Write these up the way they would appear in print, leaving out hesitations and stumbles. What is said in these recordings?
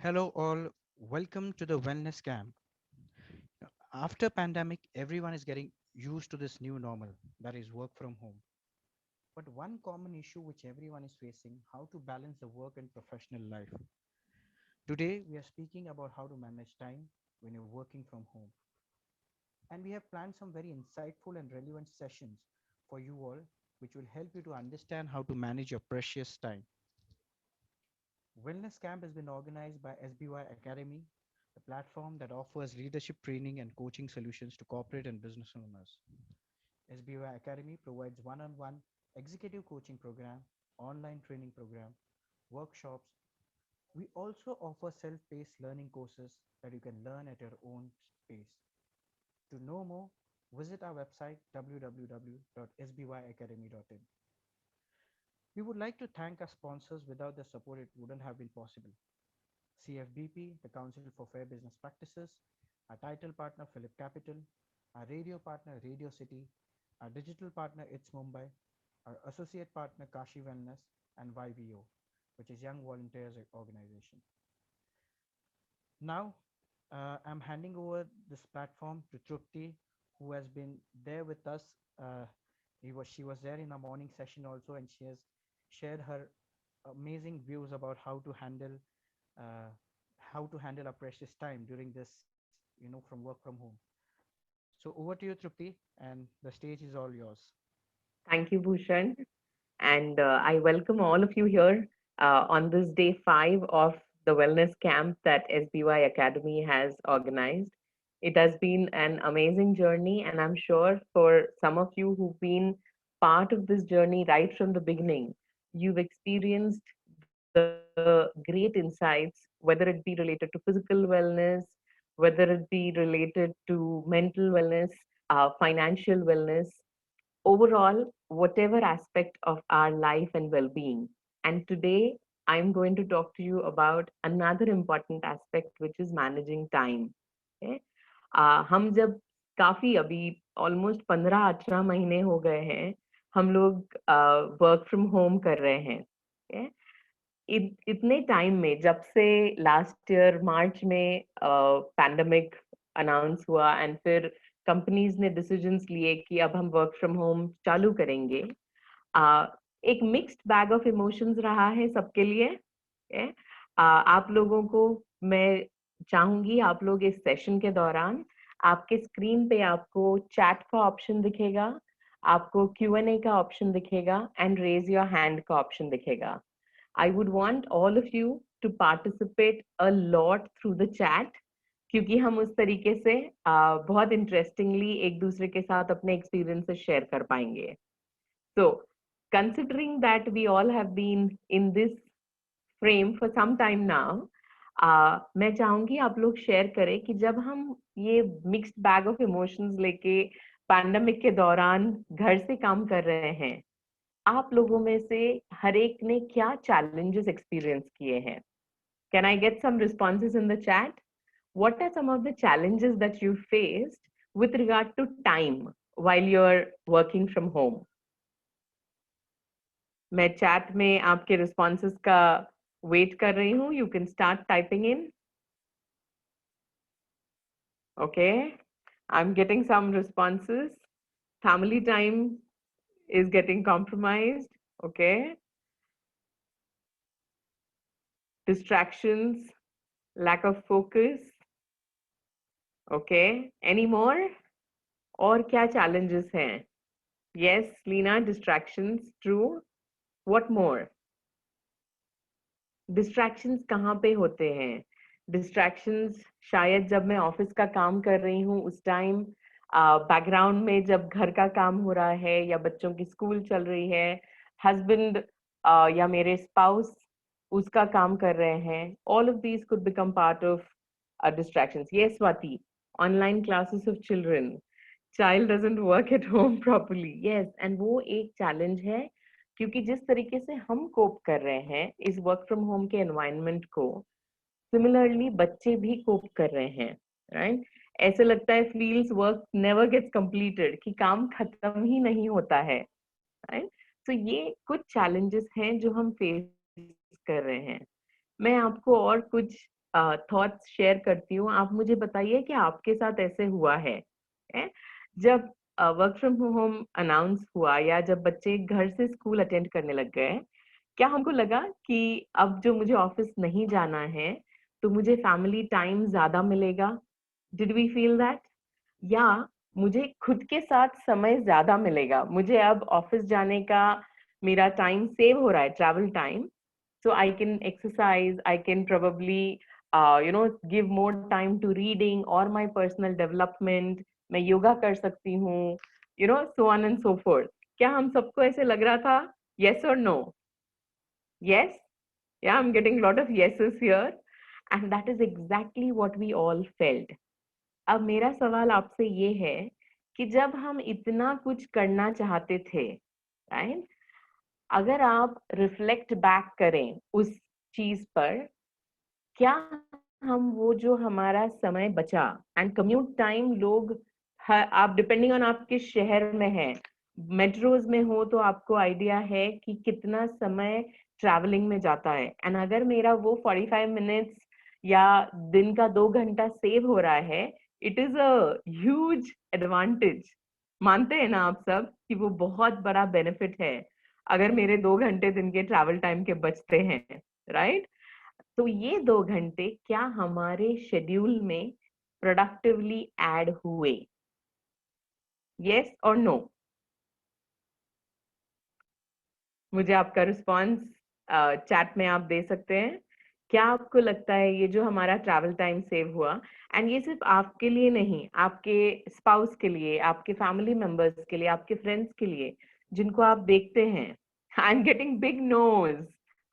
Hello all, welcome to the wellness camp. After pandemic, everyone is getting used to this new normal, that is work from home. But one common issue which everyone is facing, how to balance the work and professional life. Today we are speaking about how to manage time when you're working from home. And we have planned some very insightful and relevant sessions for you all which will help you to understand how to manage your precious time. Wellness Camp has been organized by SBY Academy, the platform that offers leadership training and coaching solutions to corporate and business owners. SBY Academy provides one-on-one executive coaching program, online training program, workshops. We also offer self-paced learning courses that you can learn at your own pace. To know more, visit our website www.sbyacademy.in. We would like to thank our sponsors. Without their support, it wouldn't have been possible. CFBP, the Council for Fair Business Practices, our title partner Philip Capital, our radio partner Radio City, our digital partner It's Mumbai, our associate partner Kashi Wellness, and YVO, which is Young Volunteers Organization. Now, I'm handing over this platform to Trupti, who has been there with us. Uh, she was there in our morning session also, and she has shared her amazing views about uh, how to handle our precious time during this, from work from home. So over to you, Trupti, and the stage is all yours. Thank you, Bhushan. And I welcome all of you here on this day 5 of the wellness camp that SBY Academy has organized. It has been an amazing journey, and I'm sure for some of you who've been part of this journey right from the beginning, you've experienced the great insights, whether it be related to physical wellness, whether it be related to mental wellness, financial wellness, overall, whatever aspect of our life and well being. And today, I'm going to talk to you about another important aspect, which is managing time. Okay? हम जब काफी अभी almost 15-18 महीने हो गए हैं हम लोग वर्क फ्रॉम होम कर रहे हैं okay? इतने टाइम में जब से लास्ट ईयर मार्च में पैंडमिक अनाउंस हुआ एंड फिर कंपनीज ने डिसीजंस लिए कि अब हम वर्क फ्रॉम होम चालू करेंगे आ, एक मिक्स्ड बैग ऑफ इमोशंस रहा है सबके लिए आप लोगों को मैं चाहूंगी आप लोग इस सेशन के दौरान आपके स्क्रीन पे आपको चैट का ऑप्शन दिखेगा आपको Q&A का ऑप्शन दिखेगा एंड रेज योर हैंड का ऑप्शन दिखेगा I would want all of you to participate a lot through the chat क्योंकि हम उस तरीके से बहुत इंटरेस्टिंगली एक दूसरे के साथ अपने एक्सपीरियंसेस शेयर कर पाएंगे so considering that we all have been in this frame for some time now मैं चाहूंगी आप लोग शेयर करें कि जब हम ये मिक्स्ड बैग ऑफ इमोशंस लेके पैंडमिक के दौरान घर से काम कर रहे हैं आप लोगों में से हर एक ने क्या challenges experience किए हैं can I get some responses in the chat what are some of the challenges that you faced with regard to time while you're working from home मैं chat में आपके responses का wait कर रही हूँ you can start typing in okay I'm getting some responses family time is getting compromised okay distractions lack of focus okay any more और क्या challenges हैं yes Lena distractions true what more distractions कहाँ पे होते हैं distractions शायद जब मैं ऑफिस का काम कर रही हूँ उस टाइम बैकग्राउंड में जब घर का काम हो रहा है या बच्चों की स्कूल चल रही है हस्बैंड या मेरे स्पाउस उसका काम कर रहे हैं all of these could become part of distractions yes Swati online classes of children child doesn't work at home properly yes and वो एक challenge है क्योंकि जिस तरीके से हम कोप कर रहे हैं इस वर्क फ्रॉम होम के एनवायरनमेंट को सिमिलरली बच्चे भी कोप कर रहे हैं राइट ऐसे लगता है feels work never gets completed कि काम खत्म ही नहीं होता है राइट तो ये कुछ चैलेंजेस हैं जो हम फेस कर रहे हैं मैं आपको और कुछ थॉट्स शेयर करती हूँ। आप मुझे बताइए कि आपके साथ ऐसे हुआ है? जब वर्क फ्रॉम होम अनाउंस हुआ या जब बच्चे घर से स्कूल अटेंड करने लग गए, क्या हमको लगा कि अब जो मुझे ऑफिस नहीं जाना है तो मुझे फैमिली टाइम ज्यादा मिलेगा? Did we feel that? या मुझे खुद के साथ समय ज्यादा मिलेगा, मुझे अब ऑफिस जाने का मेरा टाइम सेव हो रहा है, travel time, so I can exercise, I can probably give more time to reading or my personal development, मैं योगा कर सकती हूँ, so on and so forth. क्या हम सबको ऐसे लग रहा था? Yes or no? Yes? Yeah, I'm getting a lot of yeses here, and that is exactly what we all felt. अब मेरा सवाल आपसे ये है कि जब हम इतना कुछ करना चाहते थे, राइट, अगर आप रिफ्लेक्ट बैक करें उस चीज पर, क्या हम वो जो हमारा समय बचा एंड कम्यूट टाइम, लोग आप डिपेंडिंग ऑन आपके शहर में है, मेट्रोज में हो तो आपको आइडिया है कि कितना समय ट्रैवलिंग में जाता है, एंड अगर मेरा वो 45 मिनट्स या दिन का 2 घंटा सेव हो रहा है, it is a huge advantage. मानते हैं ना आप सब कि वो बहुत बड़ा बेनिफिट है अगर मेरे 2 घंटे दिन के ट्रैवल टाइम के बचते हैं, राइट? तो ये 2 घंटे क्या हमारे शेड्यूल में प्रोडक्टिवली ऐड हुए? यस और नो? मुझे आपका रिस्पॉन्स चैट में आप दे सकते हैं। क्या आपको लगता है ये जो हमारा ट्रैवल टाइम सेव हुआ, एंड ये सिर्फ आपके लिए नहीं, आपके स्पाउस के लिए, आपके फैमिली मेंबर्स के लिए, आपके फ्रेंड्स के लिए जिनको आप देखते हैं, I am getting big nose,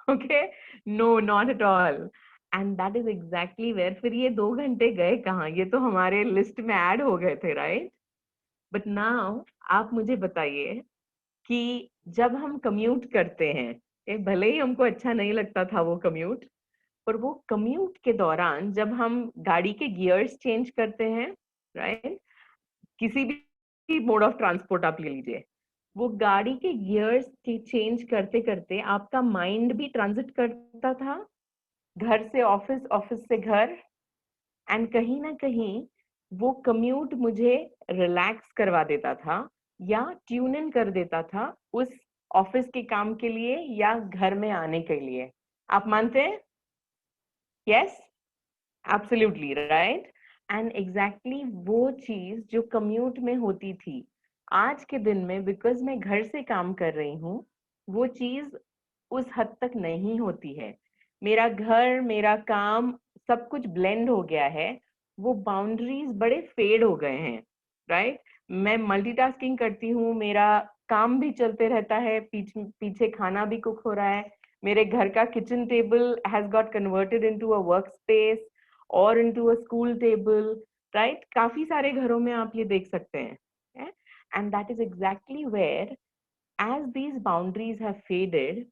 okay, no not at all, and that is exactly where, फिर ये 2 घंटे गए कहाँ? ये तो हमारे लिस्ट में ऐड हो गए थे, राइट? बट नाउ आप मुझे बताइए कि जब हम कम्यूट करते हैं, भले ही हमको अच्छा नहीं लगता था वो कम्यूट, पर वो कम्यूट के दौरान जब हम गाड़ी के गियर्स चेंज करते हैं, राइट, किसी भी मोड ऑफ ट्रांसपोर्ट आप ले लीजिए, वो गाड़ी के गियर्स के चेंज करते करते आपका माइंड भी ट्रांजिट करता था, घर से ऑफिस, ऑफिस से घर, एंड कहीं ना कहीं वो कम्यूट मुझे रिलैक्स करवा देता था या ट्यून इन कर देता था उस ऑफिस के काम के लिए या घर में आने के लिए। आप मानते हैं? Yes, absolutely right. And exactly वो चीज जो कम्यूट में होती थी, आज के दिन में बिकॉज मैं घर से काम कर रही हूँ, वो चीज उस हद तक नहीं होती है। मेरा घर, मेरा काम, सब कुछ ब्लेंड हो गया है, वो बाउंड्रीज बड़े फेड हो गए हैं, राइट? मैं मल्टीटास्किंग करती हूँ, मेरा काम भी चलते रहता है, पीछे खाना भी कुक हो रहा है, मेरे घर का kitchen table has got converted into a work space और into a school table, right? काफी सारे घरों में आप ये देख सकते हैं, and that is exactly where, as these boundaries have faded,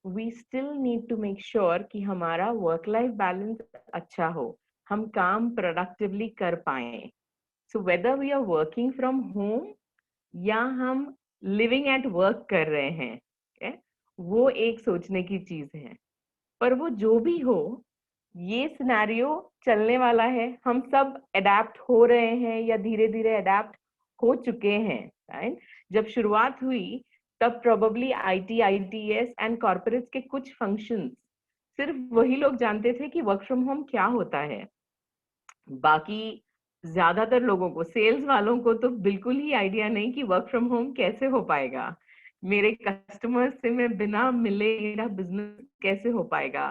we still need to make sure कि हमारा वर्क लाइफ बैलेंस अच्छा हो, हम काम प्रोडक्टिवली कर पाए। So whether we are working from home या हम लिविंग एट वर्क कर रहे हैं, okay? वो एक सोचने की चीज है। पर वो जो भी हो, ये सिनेरियो चलने वाला है, हम सब अडेप्ट हो रहे हैं या धीरे धीरे अडेप्ट हो चुके हैं, राइट? जब शुरुआत हुई तब probably IT, ITS and corporates के कुछ फंक्शंस सिर्फ वही लोग जानते थे कि वर्क फ्रॉम होम क्या होता है। बाकी ज्यादातर लोगों को, सेल्स वालों को तो बिल्कुल ही आइडिया नहीं कि वर्क फ्रॉम होम कैसे हो पाएगा, मेरे कस्टमर्स से मैं बिना मिले मेरा बिजनेस कैसे हो पाएगा,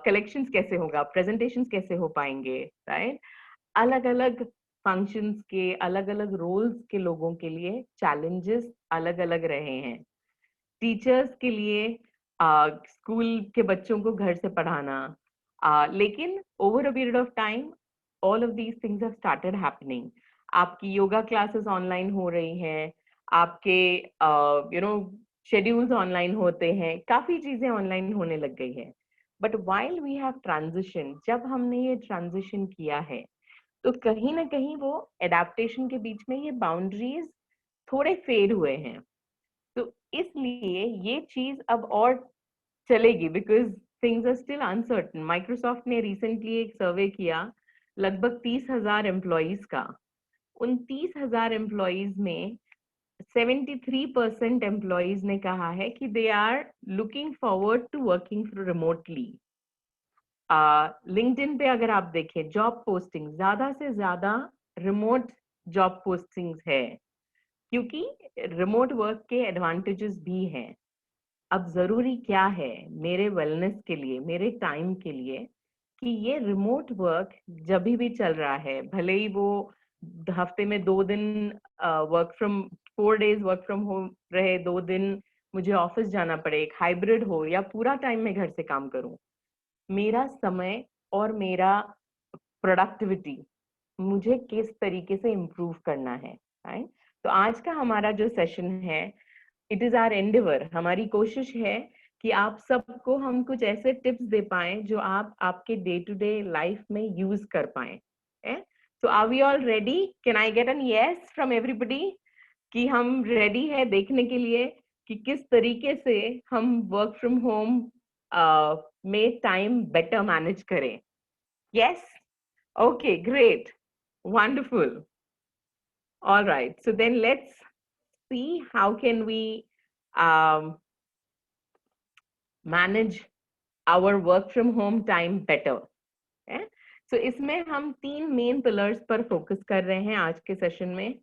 कलेक्शंस कैसे होगा, प्रेजेंटेशंस कैसे हो पाएंगे, राइट? अलग अलग फंक्शंस के अलग अलग रोल्स के लोगों के लिए चैलेंजेस अलग अलग रहे हैं। टीचर्स के लिए स्कूल के बच्चों को घर से पढ़ाना, लेकिन over a period of time all of these things have started happening. आपकी योगा क्लासेस ऑनलाइन हो रही हैं, आपके शेड्यूल्स ऑनलाइन होते हैं, काफी चीजें ऑनलाइन होने लग गई है। But while we have transition, जब हमने ये ट्रांजिशन किया है तो कहीं ना कहीं वो एडेप्टेशन के बीच में ये बाउंड्रीज थोड़े फेड हुए हैं। तो इसलिए ये चीज अब और चलेगी, because things are still uncertain. Microsoft ने रिसेंटली एक सर्वे किया लगभग 30,000 एम्प्लॉयज का। उन 30,000 एम्प्लॉयज में 73% एम्प्लॉयज ने कहा है कि they are looking forward to working remotely. LinkedIn पे अगर आप देखें जॉब पोस्टिंग, ज्यादा से ज्यादा रिमोट जॉब पोस्टिंग्स है, क्योंकि रिमोट वर्क के एडवांटेजेस भी हैं। अब जरूरी क्या है मेरे वेलनेस के लिए, मेरे टाइम के लिए, कि ये रिमोट वर्क जब भी चल रहा है, भले ही वो हफ्ते में 2 दिन work from 4 days work from home रहे, 2 दिन मुझे ऑफिस जाना पड़े, एक हाइब्रिड हो, या पूरा टाइम मैं घर से काम करूं, मेरा समय और मेरा प्रोडक्टिविटी मुझे किस तरीके से इम्प्रूव करना है, राइट? तो आज का हमारा जो सेशन है, इट इज आवर एंडेवर, हमारी कोशिश है कि आप सबको हम कुछ ऐसे टिप्स दे पाए जो आप आपके डे टू डे लाइफ में यूज कर पाए। तो are we all ready? Can I get an yes from everybody कि हम रेडी है देखने के लिए कि किस तरीके से हम वर्क फ्रॉम होम में टाइम बेटर मैनेज करें? Yes? Okay, great, wonderful. All right, so then let's see how can we um, manage our work from home time better. So इसमें हम 3 मेन पिलर्स पर फोकस कर रहे हैं आज के सेशन में।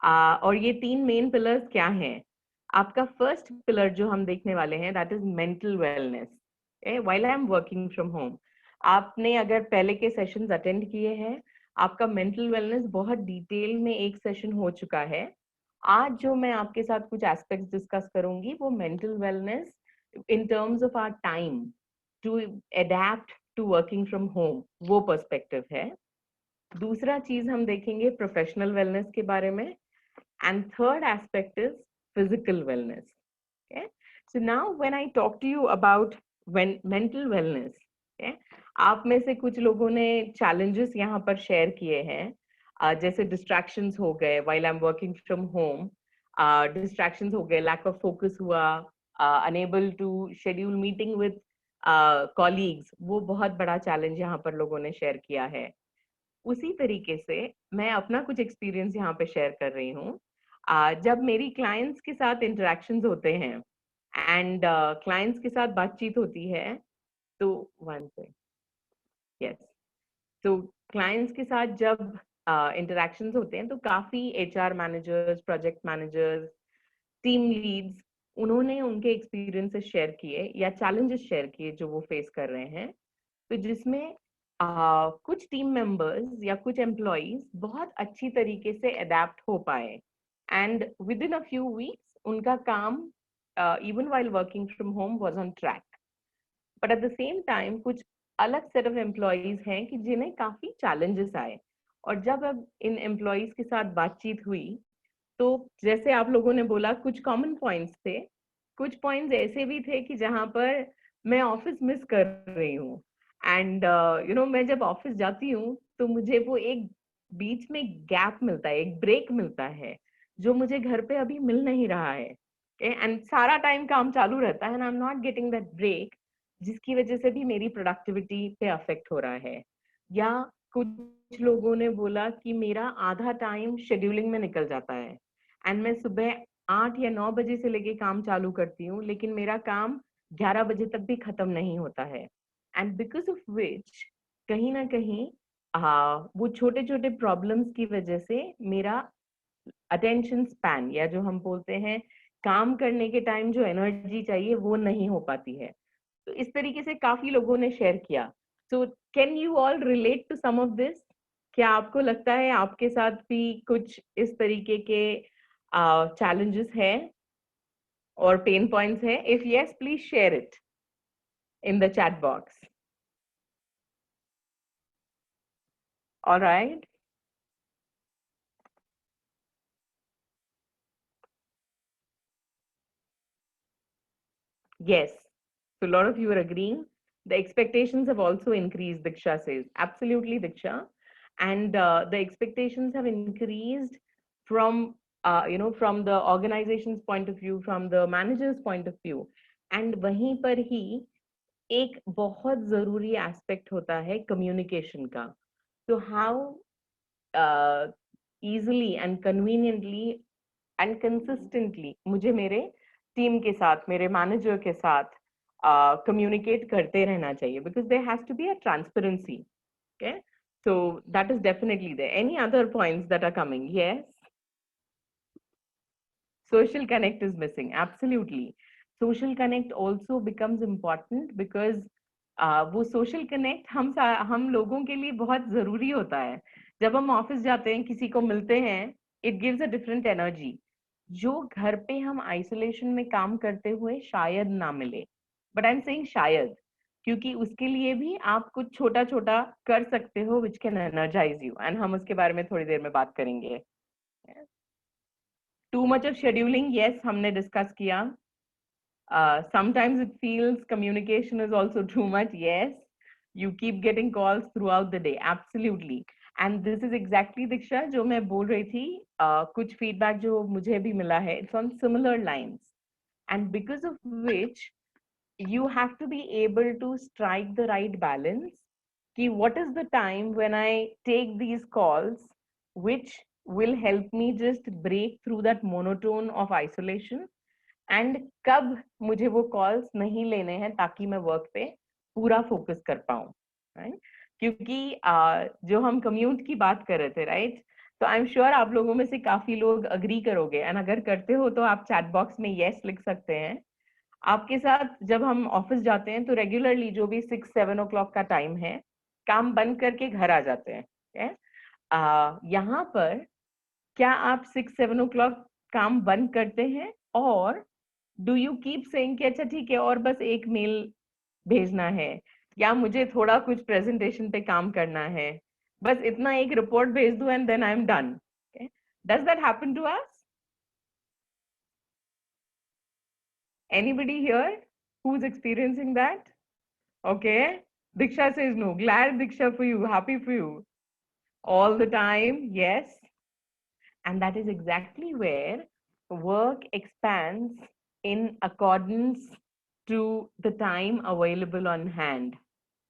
और ये 3 मेन पिलर्स क्या हैं? आपका फर्स्ट पिलर जो हम देखने वाले हैं, that is mental wellness while I am working from home. आपने अगर पहले के सेशंस अटेंड किए हैं, आपका मेंटल वेलनेस बहुत डिटेल में एक सेशन हो चुका है। आज जो मैं आपके साथ कुछ एस्पेक्ट्स डिस्कस करूंगी वो mental wellness in terms of our time to adapt to working from home, वो पर्सपेक्टिव है। दूसरा चीज हम देखेंगे प्रोफेशनल वेलनेस के बारे में, and third aspect is physical wellness. Okay? So now when I talk to you about mental wellness, okay, आप में से कुछ लोगों ने challenges यहाँ पर share किए हैं, जैसे distractions हो गए while I'm working from home, distractions हो गए, lack of focus हुआ, unable to schedule meeting with colleagues, वो बहुत बड़ा challenge यहाँ पर लोगों ने share किया है। उसी तरीके से मैं अपना कुछ experience यहाँ पे share कर रही हूँ। जब मेरी clients के साथ interactions होते हैं एंड क्लाइंट्स के साथ बातचीत होती है, तो वन से यस, तो क्लाइंट्स के साथ जब इंटरेक्शंस होते हैं तो काफी HR managers, project managers, team leads, उन्होंने उनके एक्सपीरियंसेस शेयर किए या चैलेंजेस शेयर किए जो वो फेस कर रहे हैं। तो जिसमें कुछ टीम मेंबर्स या कुछ एम्प्लॉइज बहुत अच्छी तरीके से अडेप्ट हो पाए and with in a few weeks उनका काम even while working from home was on track. But at the same time कुछ अलग set of employees हैं कि जिन्हें काफी challenges आए, और जब अब इन employees के साथ बातचीत हुई तो जैसे आप लोगों ने बोला कुछ common points थे, कुछ points ऐसे भी थे कि जहां पर मैं ऑफिस मिस कर रही हूँ एंड यू नो मैं जब ऑफिस जाती हूँ तो मुझे वो एक बीच में गैप मिलता है, एक ब्रेक मिलता है जो मुझे घर पे अभी मिल नहीं रहा है। एंड सारा टाइम काम चालू रहता है and I am not getting that break, जिसकी वजह से भी मेरी प्रोडक्टिविटी पे अफेक्ट हो रहा है। या कुछ लोगों ने बोला कि मेरा आधा टाइम शेड्यूलिंग में निकल जाता है एंड मैं सुबह 8 या 9 बजे से लेके काम चालू करती हूँ, लेकिन मेरा काम 11 बजे तक भी खत्म नहीं होता है। एंड बिकॉज ऑफ विच कहीं ना कहीं वो छोटे छोटे प्रॉब्लम्स की वजह से मेरा अटेंशन स्पैन, या जो हम बोलते हैं काम करने के टाइम जो एनर्जी चाहिए वो नहीं हो पाती है। तो इस तरीके से काफी लोगों ने शेयर किया। So can you all relate to some of this? क्या आपको लगता है आपके साथ भी कुछ इस तरीके के चैलेंजेस हैं और पेन पॉइंट्स हैं? If yes, please share it in the chat box. Alright, yes. So a lot of you are agreeing. The expectations have also increased, Diksha says. Absolutely, Diksha. And the expectations have increased from, from the organization's point of view, from the manager's point of view. And वहीं पर ही एक बहुत जरूरी aspect होता है communication का। तो how easily and conveniently and consistently मुझे मेरे टीम के साथ, मेरे मैनेजर के साथ कम्युनिकेट करते रहना चाहिए, because there has to be a transparency. Okay, so that is definitely there. Any other points that are coming? Yes. Social connect is missing, absolutely. Social connect also becomes important because वो social connect हम लोगों के लिए बहुत जरूरी होता है। जब हम ऑफिस जाते हैं, किसी को मिलते हैं, it gives a different energy, जो घर पे हम आइसोलेशन में काम करते हुए शायद ना मिले। बट आई एम सेइंग शायद, क्योंकि उसके लिए भी आप कुछ छोटा छोटा कर सकते हो which can energise you, and हम उसके बारे में थोड़ी देर में बात करेंगे। Too much of scheduling, yes, हमने डिस्कस किया। Sometimes it feels communication is also too much. Yes, you keep getting calls throughout the day. Absolutely. And this is exactly Diksha जो मैं बोल रही थी, कुछ feedback जो मुझे भी मिला है, it's on similar lines. And because of which you have to be able to strike the right balance. Ki what is the time when I take these calls, which will help me just break through that monotone of isolation, and कब मुझे वो calls नहीं लेने हैं ताकि मैं work पे पूरा फोकस कर पाऊं, राइट? क्योंकि जो हम कम्यूट की बात कर रहे थे, राइट, तो आई एम श्योर आप लोगों में से काफी लोग अग्री करोगे, एंड अगर करते हो तो आप चैट बॉक्स में यस लिख सकते हैं। आपके साथ जब हम ऑफिस जाते हैं तो रेगुलरली जो भी 6-7 o'clock का टाइम है, काम बंद करके घर आ जाते हैं। यहाँ पर क्या आप 6-7 o'clock काम बंद करते हैं, और डू यू कीप सेइंग कि अच्छा ठीक है और बस एक मेल भेजना है, या मुझे थोड़ा कुछ प्रेजेंटेशन पे काम करना है, बस इतना एक रिपोर्ट भेज दूं and then I am done? Does that happen to us? Anybody here who's experiencing that? Okay. Diksha says no. Glad, Diksha, for you. Happy for you. All the time, yes. And that is exactly where work expands in accordance to the time available on hand.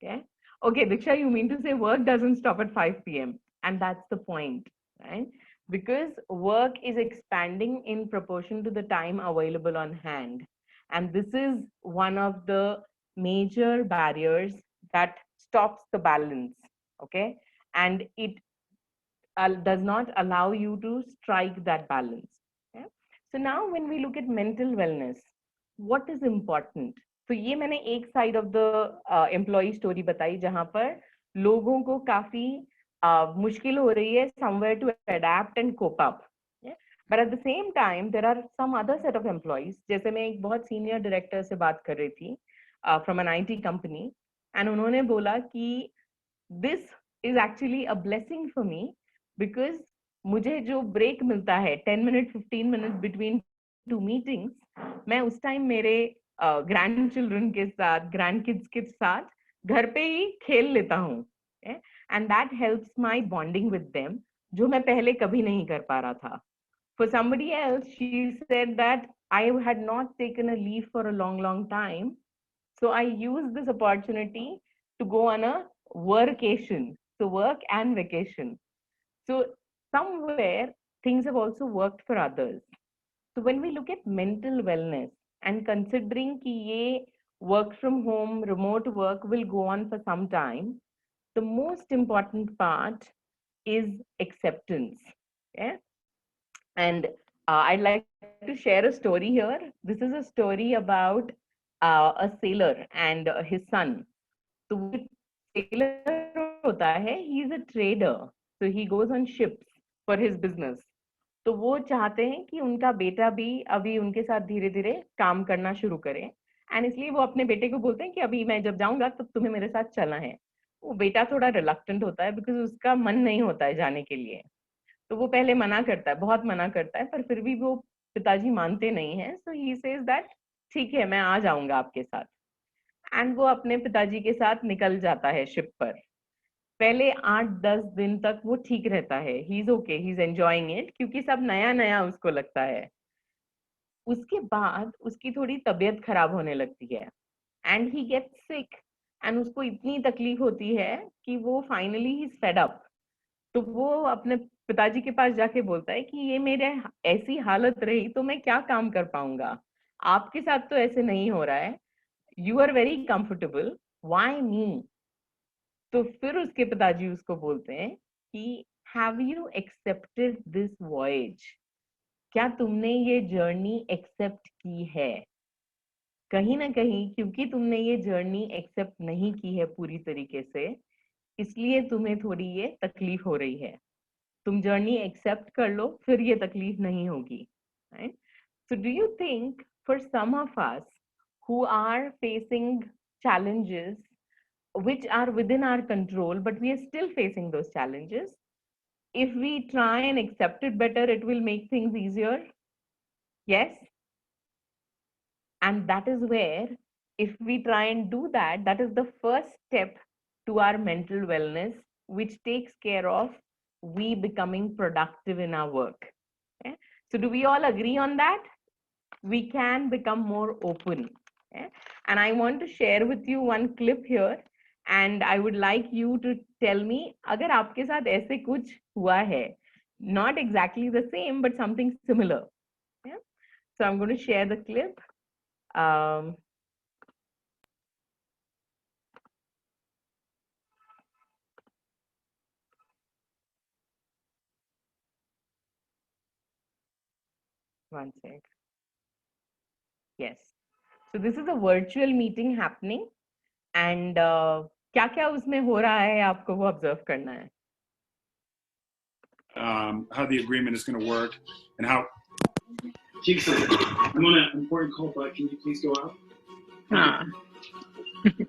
Okay. Okay, Diksha, you mean to say work doesn't stop at 5 p.m. And that's the point, right? Because work is expanding in proportion to the time available on hand. And this is one of the major barriers that stops the balance. Okay. And it does not allow you to strike that balance. Okay? So now when we look at mental wellness, what is important? तो ये मैंने एक side of the employee story बताई जहां पर लोगों को काफी मुश्किल हो रही है somewhere to adapt and cope up. But at the same time, there are some other set of employees. जैसे मैं एक बहुत सीनियर डायरेक्टर से बात कर रही थी from an IT company, and उन्होंने बोला कि this is actually a blessing for me because मुझे जो ब्रेक मिलता है 10 minute 15 minute between two meetings, मैं उस टाइम मेरे ग्रैंड चिल्ड्रन के साथ, ग्रैंड किड्स के साथ घर पे ही खेल लेता हूँ, and that helps my bonding with them, जो मैं पहले कभी नहीं कर पा रहा था. For somebody else, she said that I had not taken a leave for a long time, so I used this opportunity to go on a workation, so work and vacation. So somewhere things have also worked for others. So when we look at mental wellness and considering कि ये work from home, remote work will go on for some time, the most important part is acceptance. Yeah? And I'd like to share a story here. This is a story about a sailor and his son. तो वो sailor होता है, he is a trader, so he goes on ships for his business. तो वो चाहते हैं कि उनका बेटा भी अभी उनके साथ धीरे धीरे काम करना शुरू करे, एंड इसलिए वो अपने बेटे को बोलते हैं कि अभी मैं जब जाऊंगा तब तुम्हें मेरे साथ चलना है. वो बेटा थोड़ा रिलक्टेंट होता है बिकॉज उसका मन नहीं होता है जाने के लिए, तो वो पहले मना करता है, बहुत मना करता है, पर फिर भी वो पिताजी मानते नहीं है. सो ही सेज दैट ठीक है मैं आ जाऊंगा आपके साथ, एंड वो अपने पिताजी के साथ निकल जाता है शिप पर. पहले 8-10 दिन तक वो ठीक रहता है, he is okay, he is enjoying it, क्योंकि सब नया नया उसको लगता है. उसके बाद उसकी थोड़ी तबीयत खराब होने लगती है, and he gets sick, and उसको इतनी तकलीफ होती है कि वो finally he's fed up. तो वो अपने पिताजी के पास जाके बोलता है कि ये मेरे ऐसी हालत रही तो मैं क्या काम कर पाऊंगा, आपके साथ तो ऐसे नहीं हो रहा है, you are very comfortable, why me? तो फिर उसके पिताजी उसको बोलते हैं कि have you accepted this voyage? क्या तुमने ये जर्नी एक्सेप्ट की है? कहीं ना कहीं क्योंकि तुमने ये जर्नी एक्सेप्ट नहीं की है पूरी तरीके से, इसलिए तुम्हें थोड़ी ये तकलीफ हो रही है. तुम जर्नी एक्सेप्ट कर लो, फिर ये तकलीफ नहीं होगी, right? So do you think for some of us who are facing challenges which are within our control, but we are still facing those challenges, if we try and accept it better, it will make things easier? Yes. And that is where, if we try and do that, that is the first step to our mental wellness, which takes care of we becoming productive in our work. Okay? So do we all agree on that? We can become more open. Okay? And I want to share with you one clip here, and I would like you to tell me अगर आपके साथ ऐसे कुछ हुआ है, not exactly the same but something similar. Yeah? So I'm going to share the clip. Um, One sec. Yes. So this is a virtual meeting happening, and क्या क्या उसमें हो रहा है आपको वो observe करना है. How the agreement is going to work and how. Jason, I'm on an important call, but can you please go out? Aw,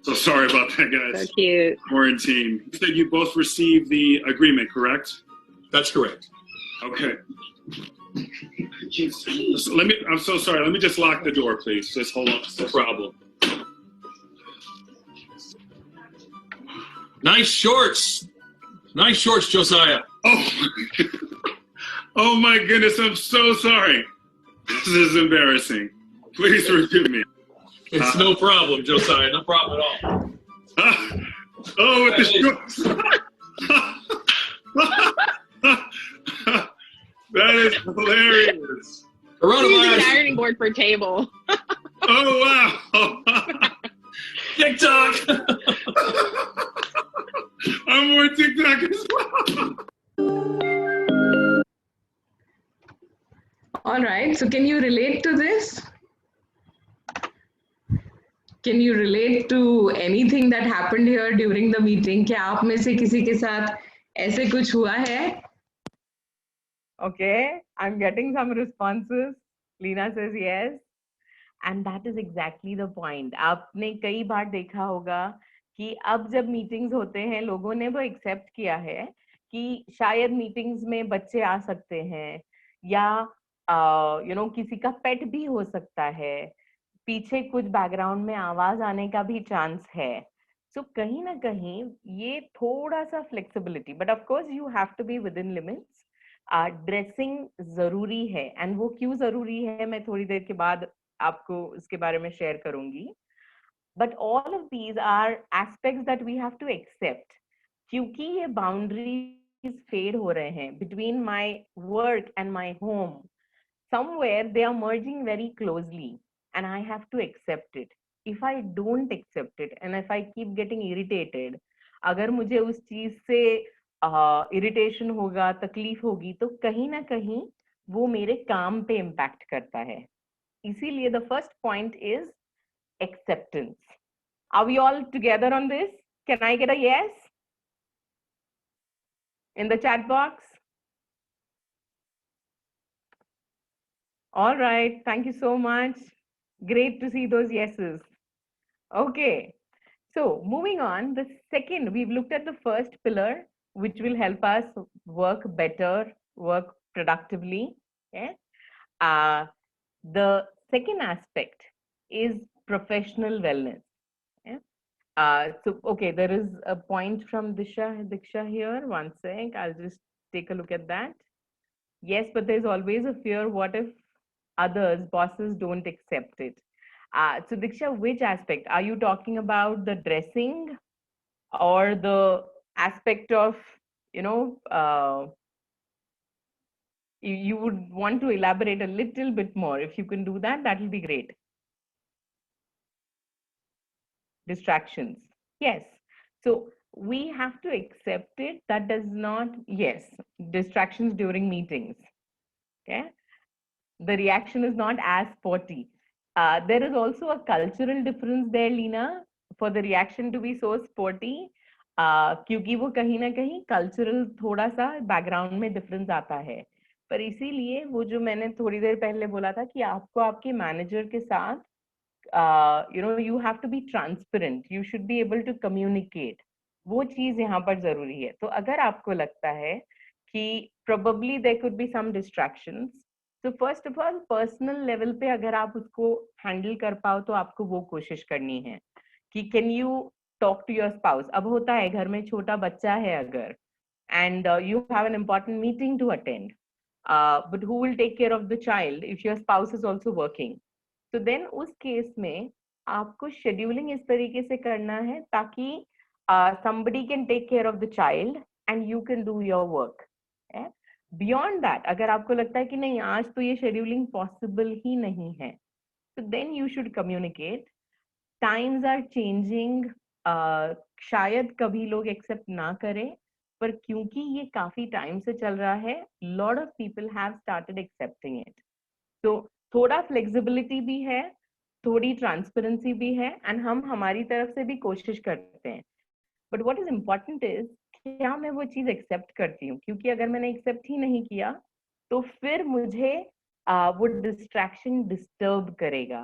So sorry about that, so guys. cute. Quarantine. You said you both received the agreement, correct? That's correct. Okay. So I'm so sorry. Let me just lock the door, please. Just hold on. No problem. Nice shorts. Nice shorts, Josiah. Oh, oh my goodness! I'm so sorry. This is embarrassing. Please forgive me. It's no problem, Josiah. No problem at all. Oh, with the shorts. That is hilarious. Using an Coronavirus. ironing board for a table. Oh wow. TikTok. I'm more TikTok as well. All right, so can you relate to this? Can you relate to anything that happened here during the meeting? क्या आप में से किसी के साथ ऐसे कुछ हुआ है? Okay, I'm getting some responses. Lena says yes. And that is exactly the point. आपने कई बार देखा होगा कि अब जब मीटिंग्स होते हैं, लोगों ने वो एक्सेप्ट किया है कि शायद मीटिंग्स में बच्चे आ सकते हैं, या किसी का पेट भी हो सकता है, पीछे कुछ बैकग्राउंड में आवाज आने का भी चांस है. सो कहीं ना कहीं ये थोड़ा सा flexibility, but of course you have to be within limits. Dressing जरूरी है, एंड वो क्यों जरूरी है मैं थोड़ी देर के बाद आपको उसके बारे में शेयर करूंगी. But all of these are aspects that we have to accept, क्योंकि ये बाउंड्रीज फेड हो रहे हैं between my work and my home. Somewhere they are merging very closely, and I have to accept it. If I don't accept it and if I keep getting irritated, अगर मुझे उस चीज से irritation होगा, तकलीफ होगी, तो कहीं ना कहीं वो मेरे काम पे इम्पैक्ट करता है. इसीलिए the first point is acceptance. Are we all together on this? Can I get a yes in the chat box? All right, thank you so much. Great to see those yeses. Okay, so moving on, the second, we've looked at the first pillar, which will help us work better, work productively. Okay? The second aspect is professional wellness. Okay? Okay, there is a point from Diksha here. One sec, I'll just take a look at that. Yes, but there's always a fear, what if others, bosses, don't accept it? So Diksha, which aspect are you talking about? The dressing or the aspect of, you would want to elaborate a little bit more? If you can do that, that will be great. Distractions. Yes. So we have to accept it. That does not, yes, distractions during meetings. Okay. The reaction is not as sporty. There is also a cultural difference there, Leena, for the reaction to be so sporty. क्योंकि वो कहीं ना कहीं cultural थोड़ा सा background में difference आता है, पर इसीलिए वो जो मैंने थोड़ी देर पहले बोला था कि आपको आपके मैनेजर के साथ you have to be transparent, you should be able to communicate, वो चीज यहाँ पर जरूरी है. तो अगर आपको लगता है कि probably there could be some distractions, तो first of all personal level पे अगर आप उसको हैंडल कर पाओ तो आपको वो कोशिश करनी है कि can you talk to your spouse. अब होता है घर में छोटा बच्चा है अगर, and you have an important meeting to attend, but who will take care of the child if your spouse is also working. तो देन उस केस में आपको शेड्यूलिंग इस तरीके से करना है ताकि somebody can take care of the child and you can do your work. Beyond that अगर आपको लगता है कि नहीं आज तो ये शेड्यूलिंग पॉसिबल ही नहीं है, तो then you should communicate. Times are changing. शायद कभी लोग एक्सेप्ट ना करें, पर क्योंकि ये काफी टाइम से चल रहा है, lot of people have started accepting it. तो थोड़ा फ्लेक्सिबिलिटी भी है, थोड़ी ट्रांसपेरेंसी भी है, एंड हम हमारी तरफ से भी कोशिश करते हैं. But what is important is क्या मैं वो चीज एक्सेप्ट करती हूँ, क्योंकि अगर मैंने एक्सेप्ट ही नहीं किया तो फिर मुझे वो डिस्ट्रैक्शन डिस्टर्ब करेगा,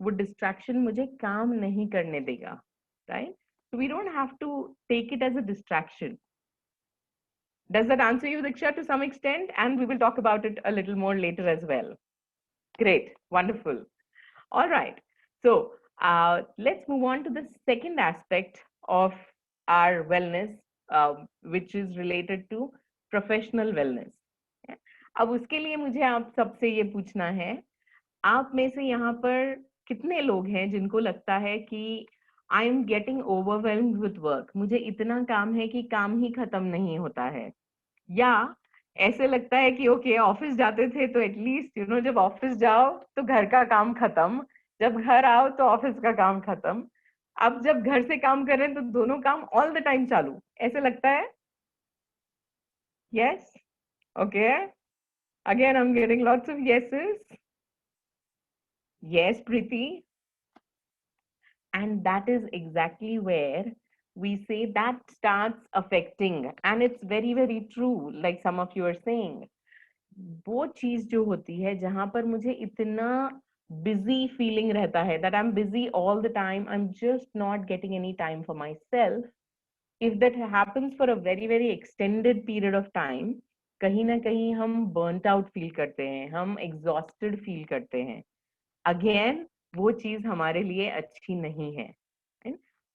वो डिस्ट्रैक्शन मुझे काम नहीं करने देगा, right? So we don't have to take it as a distraction. Does that answer you, Diksha, to some extent? And we will talk about it a little more later as well. Great, wonderful. All right, so let's move on to the second aspect of our wellness, which is related to professional wellness. अब उसके लिए मुझे आप सबसे ये पूछना है, आप में से यहाँ पर कितने लोग हैं जिनको लगता है कि आई am getting overwhelmed with work, मुझे इतना काम है कि काम ही खत्म नहीं होता है, या ऐसे लगता है कि ओके ऑफिस जाते थे तो एटलीस्ट जब ऑफिस जाओ तो घर का काम खत्म, जब घर आओ तो ऑफिस का काम खत्म, अब जब घर से काम कर रहे हैं तो दोनों काम ऑल द टाइम चालू, ऐसे लगता है? Yes, okay, again I am getting lots of yeses. Yes, Preeti. And that is exactly where we say that starts affecting, and it's very very true, like some of you are saying. वो चीज जो होती है जहां पर मुझे इतना busy feeling रहता है that I'm busy all the time, I'm just not getting any time for myself. If that happens for a very very extended period of time, कहीं ना कहीं हम burnt out feel करते हैं, हम exhausted feel करते हैं. Again, वो चीज हमारे लिए अच्छी नहीं है.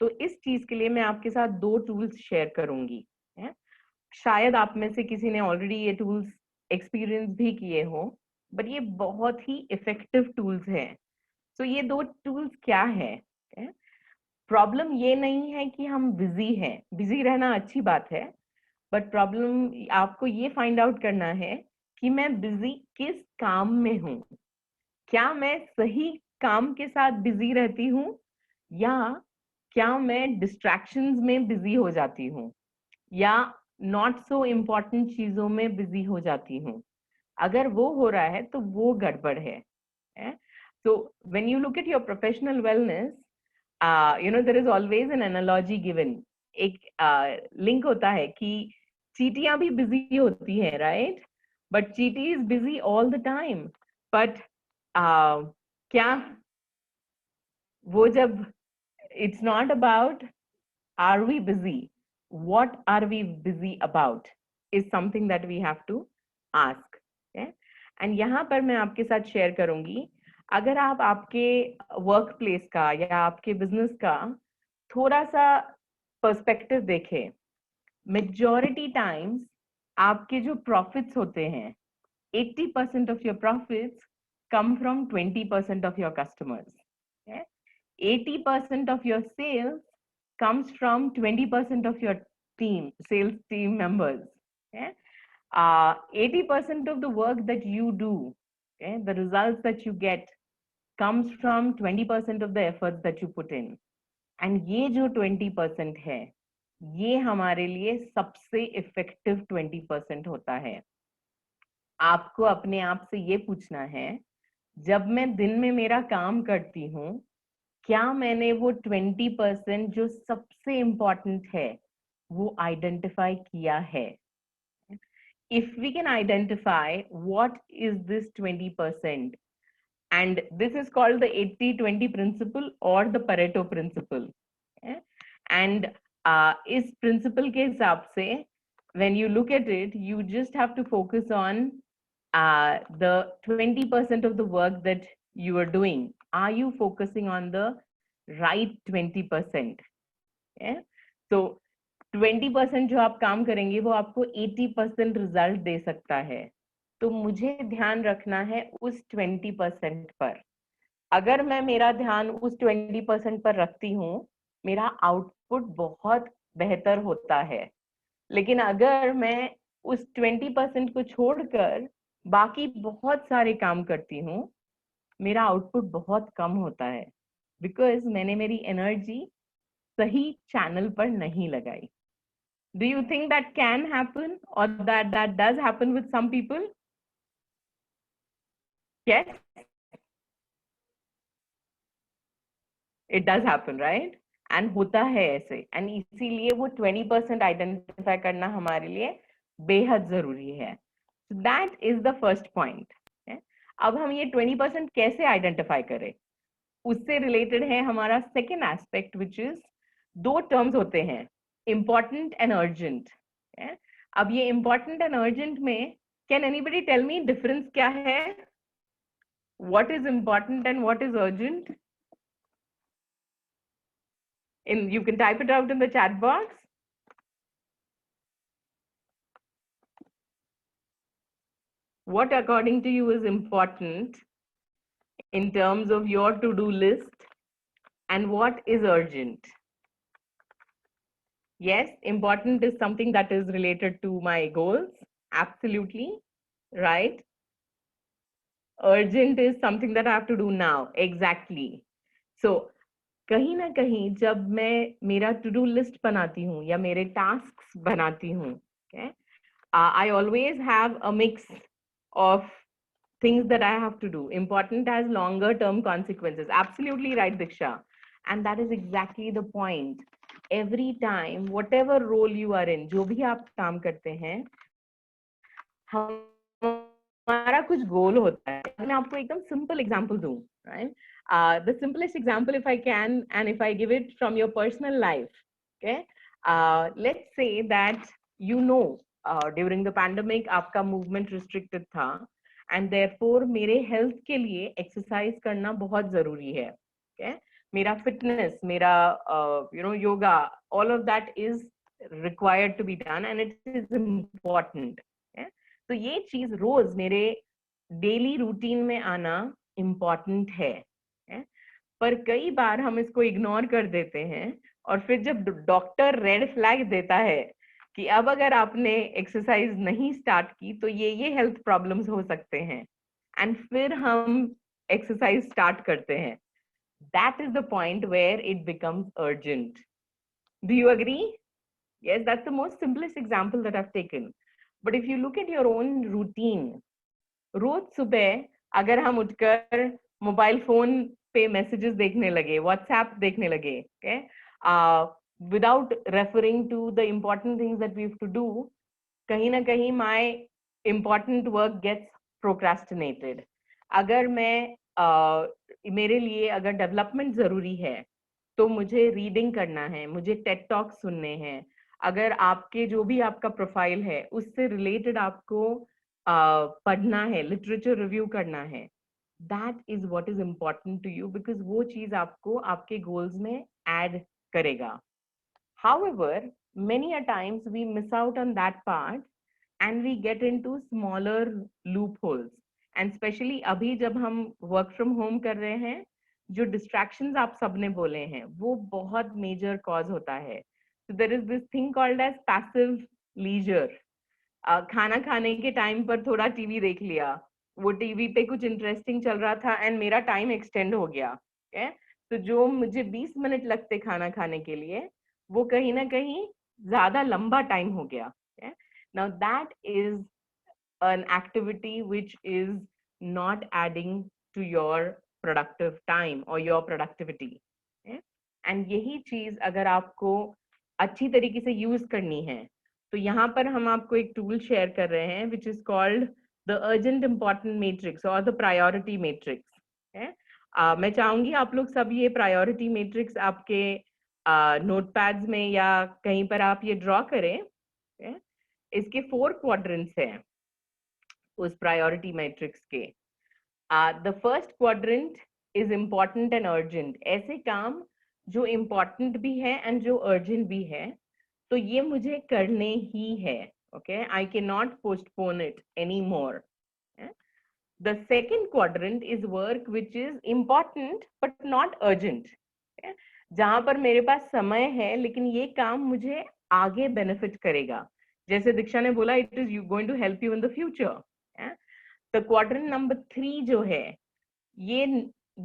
तो इस चीज के लिए मैं आपके साथ 2 टूल्स शेयर करूंगी. शायद आप में से किसी ने ऑलरेडी ये टूल्स एक्सपीरियंस भी किए हो, बट ये बहुत ही इफेक्टिव टूल्स हैं. तो ये 2 टूल्स क्या है? प्रॉब्लम ये नहीं है कि हम बिजी हैं, बिजी रहना अच्छी बात है, बट प्रॉब्लम आपको ये फाइंड आउट करना है कि मैं बिजी किस काम में हूँ. क्या मैं सही काम के साथ बिजी रहती हूँ, या क्या मैं डिस्ट्रैक्शंस में बिजी हो जाती हूँ, या नॉट सो इम्पोर्टेंट चीजों में बिजी हो जाती हूँ. अगर वो हो रहा है तो वो गड़बड़ है. So when you look at your professional wellness, there is always an analogy given. एक लिंक होता है कि चींटियां भी बिजी होती है, राइट? बट चींटी is busy all the time, but क्या वो जब it's not about are we busy, what are we busy about is something that we have to ask. And यहाँ पर मैं आपके साथ शेयर करूंगी, अगर आप आपके वर्क प्लेस का या आपके बिजनेस का थोड़ा सा पर्सपेक्टिव देखें, मेजॉरिटी टाइम्स आपके जो प्रॉफिट्स होते हैं, 80% of your profits come from 20% of your customers. Okay? 80% of your sales comes from 20% of your team, sales team members. Okay? 80% of the work that you do, okay, the results that you get comes from 20% of the efforts that you put in. And ये जो 20% है, ये हमारे लिए सबसे effective 20% होता है. आपको अपने आप से ये पूछना है, जब मैं दिन में मेरा काम करती हूँ, क्या मैंने वो 20% जो सबसे इम्पोर्टेंट है वो आइडेंटिफाई किया है? If we can identify what is this 20%, and this is called the 80-20 principle or the Pareto principle. Okay? And इस principle के हिसाब से, when you look at it, you just have to focus on the 20% of the work that you are doing. Are you focusing on the right 20%? Okay? So 20% जो आप काम करेंगे वो आपको 80% रिजल्ट दे सकता है. तो मुझे ध्यान रखना है उस 20% पर. अगर मैं मेरा ध्यान उस 20% पर रखती हूँ, मेरा आउटपुट बहुत बेहतर होता है. लेकिन अगर मैं उस 20% को छोड़कर बाकी बहुत सारे काम करती हूँ, मेरा आउटपुट बहुत कम होता है, बिकॉज मैंने मेरी एनर्जी सही चैनल पर नहीं लगाई. Do you think that can happen, or that does happen with some people? Yes, it does happen, right? And होता है ऐसे, and इसीलिए वो 20% आइडेंटिफाई करना हमारे लिए बेहद जरूरी है. So that is the first point. Okay? अब हम ये 20% कैसे आइडेंटिफाई करें, उससे रिलेटेड है हमारा सेकेंड एस्पेक्ट, विच इज दो टर्म्स होते हैं, important and urgent. Okay? अब ये important and urgent में, can anybody tell me difference क्या है? What is important and what is urgent? You can type it out in the chat box. What according to you is important in terms of your to-do list, and what is urgent? Yes, important is something that is related to my goals. Absolutely, right? Urgent is something that I have to do now. Exactly. So, कहीं ना कहीं जब मैं मेरा to do list बनाती हूँ या मेरे tasks बनाती हूँ, okay, I always have a mix of things that I have to do. Important has longer term consequences. Absolutely right, Diksha. And that is exactly the point. Every time, whatever role you are in, जो भी आप काम करते हैं, हमारा कुछ गोल होता है. मैं आपको एकदम simple example दूं, right? The simplest example, if I can, and if I give it from your personal life, okay? Let's say that during the pandemic, आपका movement restricted था, and therefore मेरे health के लिए exercise करना बहुत जरूरी है. Okay? मेरा fitness, मेरा yoga, all of that is required to be done, and it is important. Okay? तो ये चीज रोज मेरे डेली रूटीन में आना इम्पॉर्टेंट है. पर कई बार हम इसको इग्नोर कर देते हैं, और फिर जब डॉक्टर रेड फ्लैग देता है कि अब अगर आपने एक्सरसाइज नहीं स्टार्ट की तो ये हेल्थ प्रॉब्लम्स हो सकते हैं, एंड फिर हम एक्सरसाइज स्टार्ट करते हैं, that is the point where it becomes urgent. Do you agree? Yes, that's the most simplest example that I've taken. But if you look at your own routine, रोज सुबह अगर हम उठकर mobile phone पे messages देखने लगे, WhatsApp देखने लगे, without referring to the important things that we have to do, कहीं ना कहीं my important work gets procrastinated. अगर मैं मेरे लिए अगर डेवलपमेंट जरूरी है तो मुझे रीडिंग करना है, मुझे टेड टॉक सुनने हैं. अगर आपके जो भी आपका प्रोफाइल है उससे रिलेटेड आपको पढ़ना है, लिटरेचर रिव्यू करना है, that is what is important to you, because वो चीज आपको आपके गोल्स में ऐड करेगा. However, many a times we miss out on that part and we get into smaller loopholes, and especially अभी जब हम work from home कर रहे हैं, जो डिस्ट्रैक्शंस आप सबने बोले हैं वो बहुत मेजर कॉज होता है. So there is this thing called as passive leisure. खाना खाने के टाइम पर थोड़ा टीवी देख लिया, वो टीवी पे कुछ इंटरेस्टिंग चल रहा था एंड मेरा टाइम एक्सटेंड हो गया. तो जो मुझे 20 मिनट लगते खाना खाने के लिए वो कहीं ना कहीं ज्यादा लंबा टाइम हो गया. Now that is an activity which is not adding to your productive time or your productivity. And यही चीज अगर आपको अच्छी तरीके से यूज करनी है तो यहाँ पर हम आपको एक टूल शेयर कर रहे हैं which is called the urgent important matrix or the priority matrix. मैं चाहूंगी आप लोग सब ये प्रायोरिटी मैट्रिक्स आपके नोटपैड्स में या कहीं पर आप ये ड्रॉ करें. इसके 4 क्वाड्रेंट्स हैं उस प्रायोरिटी मैट्रिक्स के. The first quadrant is important and urgent. ऐसे काम जो इम्पॉर्टेंट भी है एंड जो अर्जेंट भी है तो ये मुझे करने ही है. Okay, I can not postpone it any more. The second quadrant is work which is important but not urgent. जहां पर मेरे पास समय है लेकिन ये काम मुझे आगे बेनिफिट करेगा. जैसे दीक्षा ने बोला, it is going to help you in the future. The quadrant number 3 जो है ये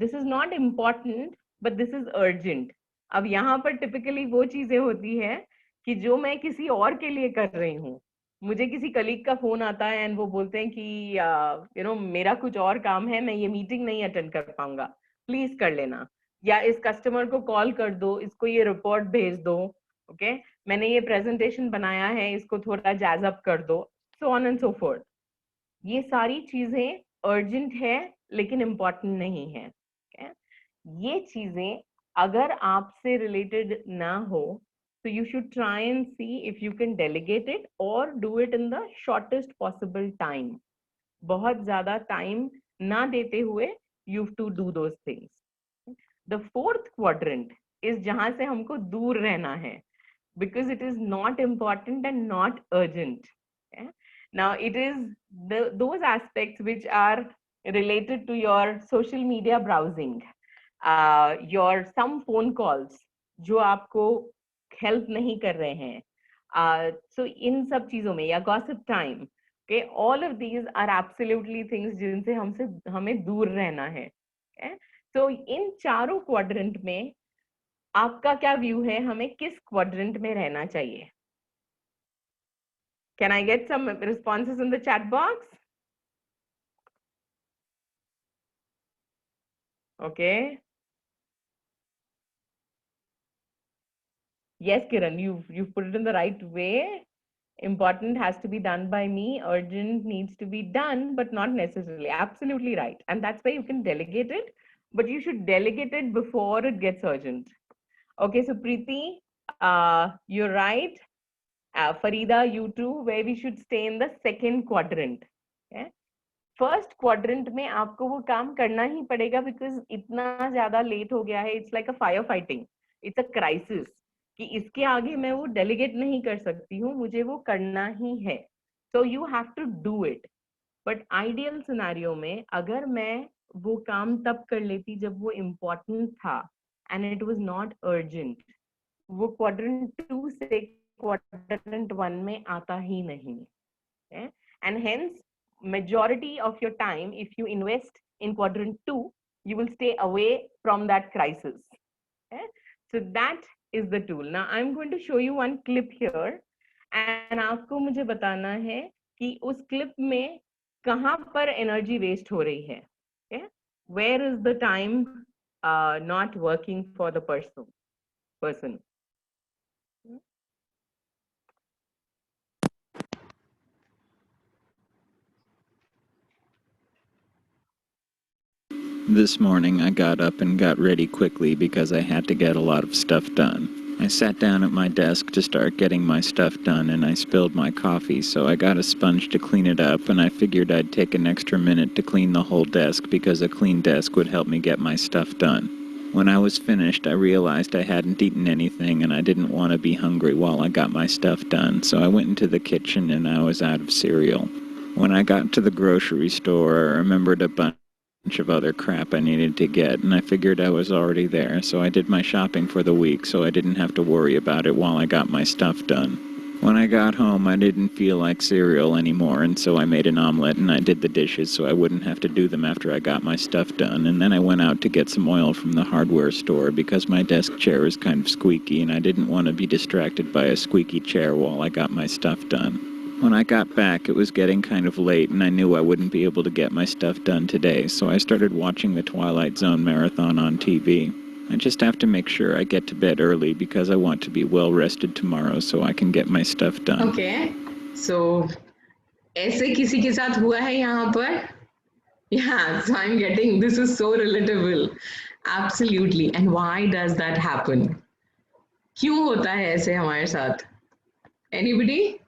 this is not important but this is urgent. अब यहाँ पर टिपिकली वो चीजें होती है कि जो मैं किसी और के लिए कर रही हूँ. मुझे किसी कलीग का फोन आता है एंड वो बोलते हैं कि मेरा कुछ और काम है, मैं ये मीटिंग नहीं अटेंड कर पाऊंगा, प्लीज कर लेना, या इस कस्टमर को कॉल कर दो, इसको ये रिपोर्ट भेज दो. ओके, मैंने ये प्रेजेंटेशन बनाया है, इसको थोड़ा जैज अप कर दो, so on and so fourth. ये सारी चीजें अर्जेंट है लेकिन इम्पोर्टेंट नहीं है. ये चीजें अगर आपसे रिलेटेड ना हो so you should try and see if you can delegate it or do it in the shortest possible time. बहुत ज़्यादा time ना देते हुए you have to do those things. The fourth quadrant is जहाँ से हमको दूर रहना है because it is not important and not urgent. Now it is those aspects which are related to your social media browsing, your some phone calls जो आपको help नहीं कर रहे हैं. So इन सब चीजों में या gossip time, okay, all of these are absolutely things जिनसे हमें दूर रहना है. So इन चारों क्वाड्रेंट में आपका क्या व्यू है, हमें किस क्वाड्रेंट में रहना चाहिए? Can I get some responses in the chat box? Okay. Yes, Kiran, you've put it in the right way. Important has to be done by me. Urgent needs to be done, but not necessarily. Absolutely right. And that's why you can delegate it, but you should delegate it before it gets urgent. Okay, so Preeti, you're right. Farida, you too, where we should stay in the second quadrant. Okay? First quadrant में आपको वो काम करना ही पड़ेगा because इतना ज़्यादा late हो गया है. It's like a firefighting. It's a crisis. कि इसके आगे मैं वो डेलीगेट नहीं कर सकती हूँ, मुझे वो करना ही है. So you have to do it. But ideal scenario में अगर मैं वो काम तब कर लेती जब वो इम्पोर्टेंट था and it was not urgent, वो क्वाड्रेंट 2 से क्वाड्रेंट 1 में आता ही नहीं. And hence majority of your time, if you invest in quadrant 2, you will stay away from that crisis. So that is the tool. Now I'm going to show you one clip here and आपको मुझे बताना है कि उस clip में कहाँ पर energy waste हो रही है. Okay? Where is the time not working for the person? This morning I got up and got ready quickly because I had to get a lot of stuff done. I sat down at my desk to start getting my stuff done and I spilled my coffee, so I got a sponge to clean it up, and I figured I'd take an extra minute to clean the whole desk because a clean desk would help me get my stuff done. When I was finished, I realized I hadn't eaten anything and I didn't want to be hungry while I got my stuff done, so I went into the kitchen and I was out of cereal. When I got to the grocery store, I remembered a bunch bunch of other crap I needed to get, and I figured I was already there, so I did my shopping for the week so I didn't have to worry about it while I got my stuff done. When I got home, I didn't feel like cereal anymore, and so I made an omelet and I did the dishes so I wouldn't have to do them after I got my stuff done, and then I went out to get some oil from the hardware store because my desk chair is kind of squeaky and I didn't want to be distracted by a squeaky chair while I got my stuff done. When I got back, it was getting kind of late, and I knew I wouldn't be able to get my stuff done today, so I started watching the Twilight Zone marathon on TV. I just have to make sure I get to bed early because I want to be well rested tomorrow so I can get my stuff done. Okay, so ऐसे किसी के साथ हुआ है यहाँ पर? Yeah, so I'm getting, this is so relatable. Absolutely. And why does that happen? क्यों होता है ऐसे हमारे साथ? Anybody?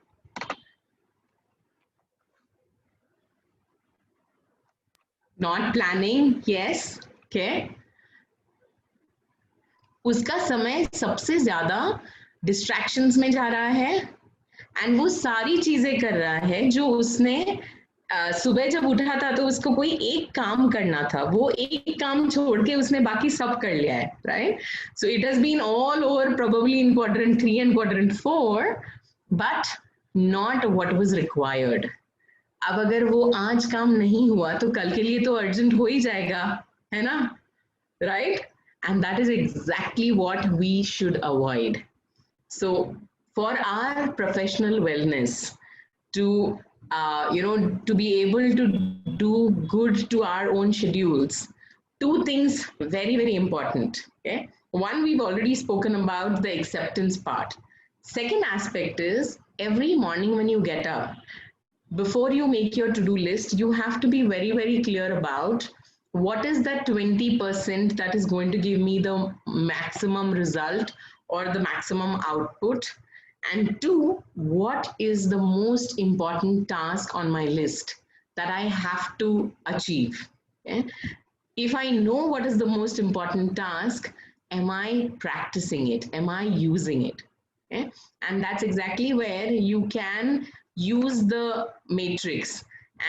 Not planning, yes, okay. उसका समय सबसे ज्यादा distractions में जा रहा है and वो सारी चीजें कर रहा है जो उसने सुबह जब उठा था तो उसको कोई एक काम करना था, वो एक काम छोड़ के उसने बाकी सब कर लिया है, right? So it has been all over probably in quadrant 3 and quadrant 4, but not what was required. अब अगर वो आज काम नहीं हुआ तो कल के लिए तो अर्जेंट हो ही जाएगा, है ना? Right? And that is exactly what we should avoid. So for our professional wellness, to to be able to do good to our own schedules, two things very, very important. Okay, one, we've already spoken about the acceptance part. Second aspect is every morning when you get up, before you make your to-do list, you have to be very, very clear about what is that 20% that is going to give me the maximum result or the maximum output. And two, what is the most important task on my list that I have to achieve? Okay? If I know what is the most important task, am I practicing it? Am I using it? Okay? And that's exactly where you can use the matrix.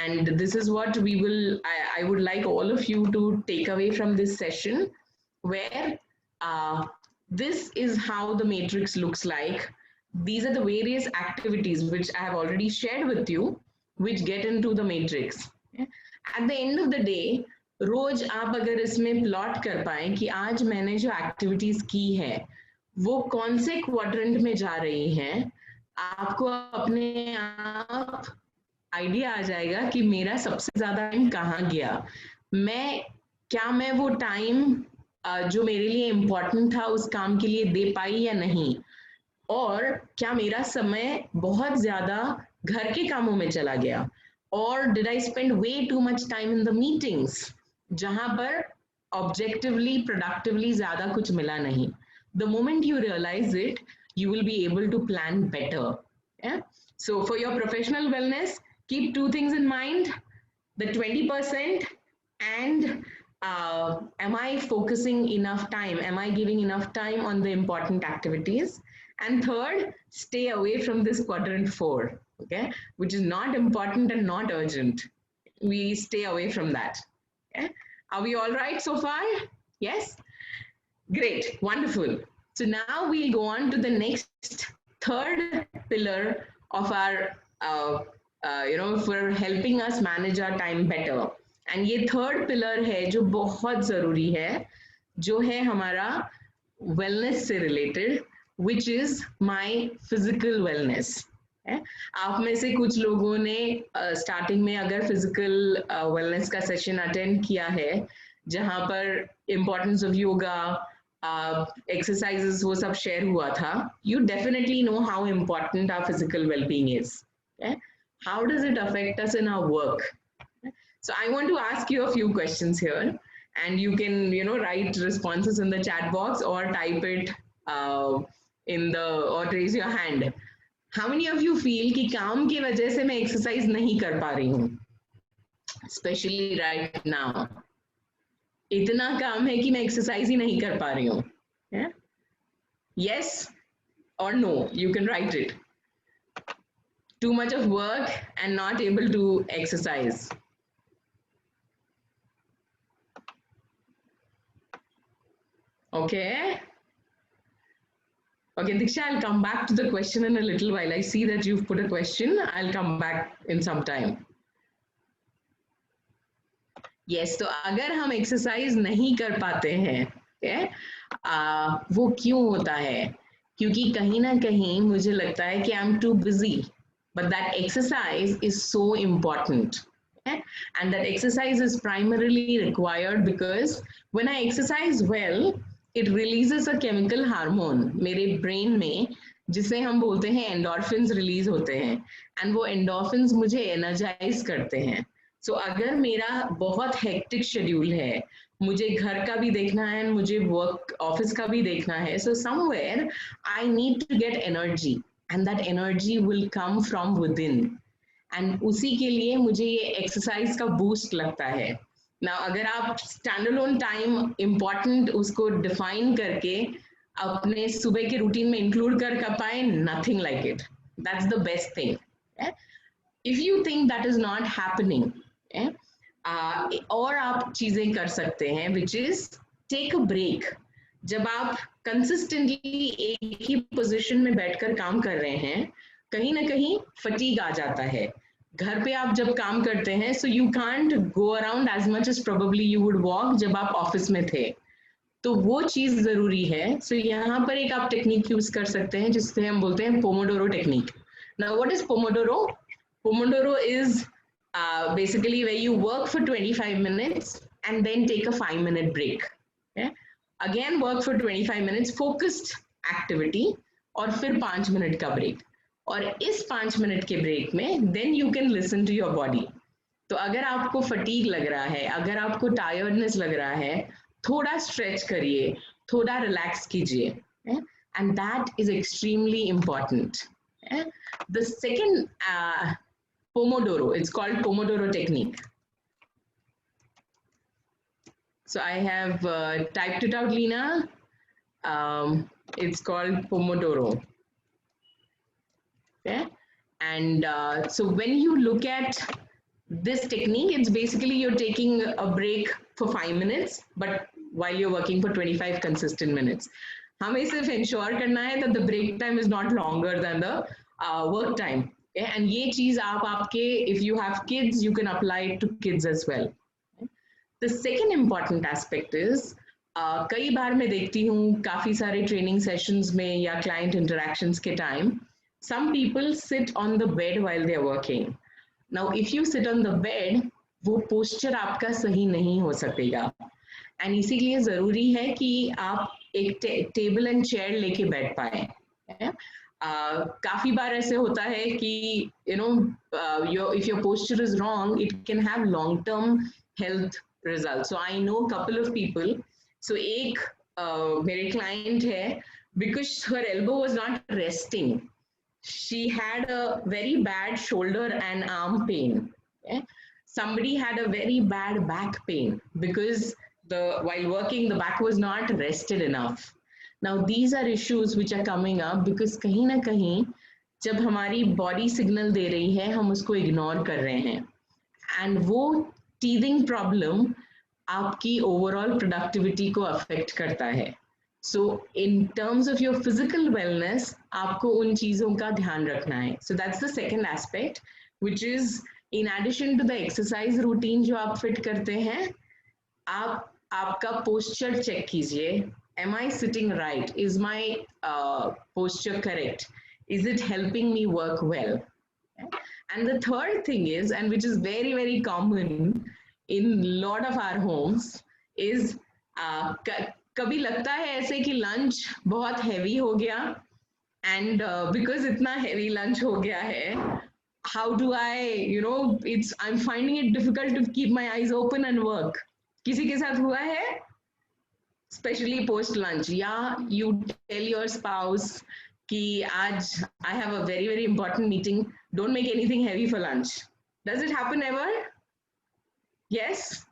And this is what we will, I would like all of you to take away from this session, where this is how the matrix looks like. These are the various activities which I have already shared with you, which get into the matrix. At the end of the day, रोज आप अगर इसमें plot कर पाए कि आज मैंने जो activities की है वो कौन से क्वाड्रेंट में जा रही हैं, आपको अपने आप आइडिया आ जाएगा कि मेरा सबसे ज्यादा टाइम कहाँ गया, क्या मैं वो टाइम जो मेरे लिए इम्पोर्टेंट था उस काम के लिए दे पाई या नहीं, और क्या मेरा समय बहुत ज्यादा घर के कामों में चला गया, और did I spend way too much time in the meetings जहां पर ऑब्जेक्टिवली प्रोडक्टिवली ज्यादा कुछ मिला नहीं. The moment you realise it, you will be able to plan better. Yeah? So for your professional wellness, keep two things in mind, the 20% and am I focusing enough time? Am I giving enough time on the important activities? And third, stay away from this quadrant 4, okay, which is not important and not urgent. We stay away from that. Okay? Are we all right so far? Yes? Great, wonderful. So now we'll go on to the next third pillar of our, for helping us manage our time better. And ये third pillar है जो बहुत ज़रूरी है, जो है हमारा wellness से related, which is my physical wellness. आप में से कुछ लोगों ने starting में अगर physical wellness का session attend किया है, जहाँ पर importance of yoga, exercises वो सब share हुआ था, you definitely know how important our physical well-being is. Okay? How does it affect us in our work? So I want to ask you a few questions here, and you can write responses in the chat box or type it or raise your hand. How many of you feel कि काम की वजह से मैं exercise नहीं कर पा रही हूँ, especially right now? इतना काम है कि मैं एक्सरसाइज ही नहीं कर पा रही हूँ. Yes or no, you can write it. Too much of work and not able to exercise. Okay. Okay, Diksha, I'll come back to the question in a little while. I see that you've put a question. I'll come back in some time. Yes, तो अगर हम exercise नहीं कर पाते हैं, वो क्यों होता है? क्योंकि कहीं ना कहीं मुझे लगता है कि I am too busy, but that exercise is so important. And that exercise is primarily required because when I exercise well, it releases a chemical hormone मेरे brain में, जिसे हम बोलते हैं endorphins release होते हैं, and वो endorphins मुझे energize करते हैं. So अगर मेरा बहुत hectic schedule है, मुझे घर का भी देखना है, मुझे work office का भी देखना है, so somewhere I need to get energy, and that energy will come from within. And उसी के लिए मुझे ये एक्सरसाइज का बूस्ट लगता है ना. अगर आप स्टैंड अलोन टाइम इम्पॉर्टेंट उसको डिफाइन करके अपने सुबह के रूटीन में इंक्लूड कर पाए, nothing like it. That's the best thing. If you think that is not happening, और आप चीजें कर सकते हैं, which is take a break. जब आप कंसिस्टेंटली एक ही पोजिशन में बैठकर काम कर रहे हैं, कहीं ना कहीं फटीग आ जाता है. घर पे आप जब काम करते हैं, so you can't go around as much as probably you would walk जब आप ऑफिस में थे. तो वो चीज जरूरी है. सो यहाँ पर एक आप टेक्निक यूज कर सकते हैं जिससे हम बोलते हैं Pomodoro technique. Now what is Pomodoro? Pomodoro is basically where you work for 25 minutes and then take a 5-minute break. Again work for 25 minutes focused activity और फिर 5 मिनट का ब्रेक. और इस 5 मिनट के ब्रेक में then you can listen to your body. तो अगर आपको फटीग लग रहा है, अगर आपको टायर्डनेस लग रहा है, थोड़ा स्ट्रेच करिए, थोड़ा रिलैक्स कीजिए, and that is extremely important. The second Pomodoro, it's called Pomodoro technique. So I have typed it out, Lena. It's called Pomodoro. Okay, and so when you look at this technique, it's basically you're taking a break for 5 minutes, but while you're working for 25 consistent minutes. हमें सिर्फ ensure करना है that the break time is not longer than the work time. And ये चीज आप आपके, if you have kids, you can apply it to kids as well. The second important aspect is कई बार मैं देखती हूँ काफी सारे ट्रेनिंग सेशंस में या क्लाइंट इंटरेक्शंस के time, some people sit on the bed while they are working. Now if you sit on the bed, वो पोस्चर आपका सही नहीं हो सकेगा, एंड इसीलिए जरूरी है कि आप एक टेबल एंड चेयर लेके बैठ पाए. काफी बार ऐसे होता है कि you know if your posture is wrong, it can have long term health results. So I know couple of people. So एक मेरे client है, because her elbow was not resting, she had a very bad shoulder and arm pain. Somebody had a very bad back pain because while working the back was not rested enough. Now these are issues which are coming up because कहीं ना कहीं जब हमारी body signal दे रही है, हम उसको ignore कर रहे हैं, एंड वो टीथिंग प्रॉब्लम आपकी ओवरऑल प्रोडक्टिविटी को अफेक्ट करता है. So in terms of your physical wellness आपको उन चीज़ों का ध्यान रखना है. So that's the second aspect, which is in addition to the exercise routine जो आप फिट करते हैं, आप आपका पोस्चर चेक कीजिए. Am I sitting right? Is my posture correct? Is it helping me work well? And the third thing is, and which is very, very common in a lot of our homes, is कभी लगता है ऐसे कि lunch बहुत heavy हो गया, and because इतना heavy lunch हो गया है, how do I, I'm finding it difficult to keep my eyes open and work. किसी के साथ हुआ है? Especially post lunch, yeah, you tell your spouse कि आज I have a very, very important meeting, don't make anything heavy for lunch. Does it happen ever? Yes?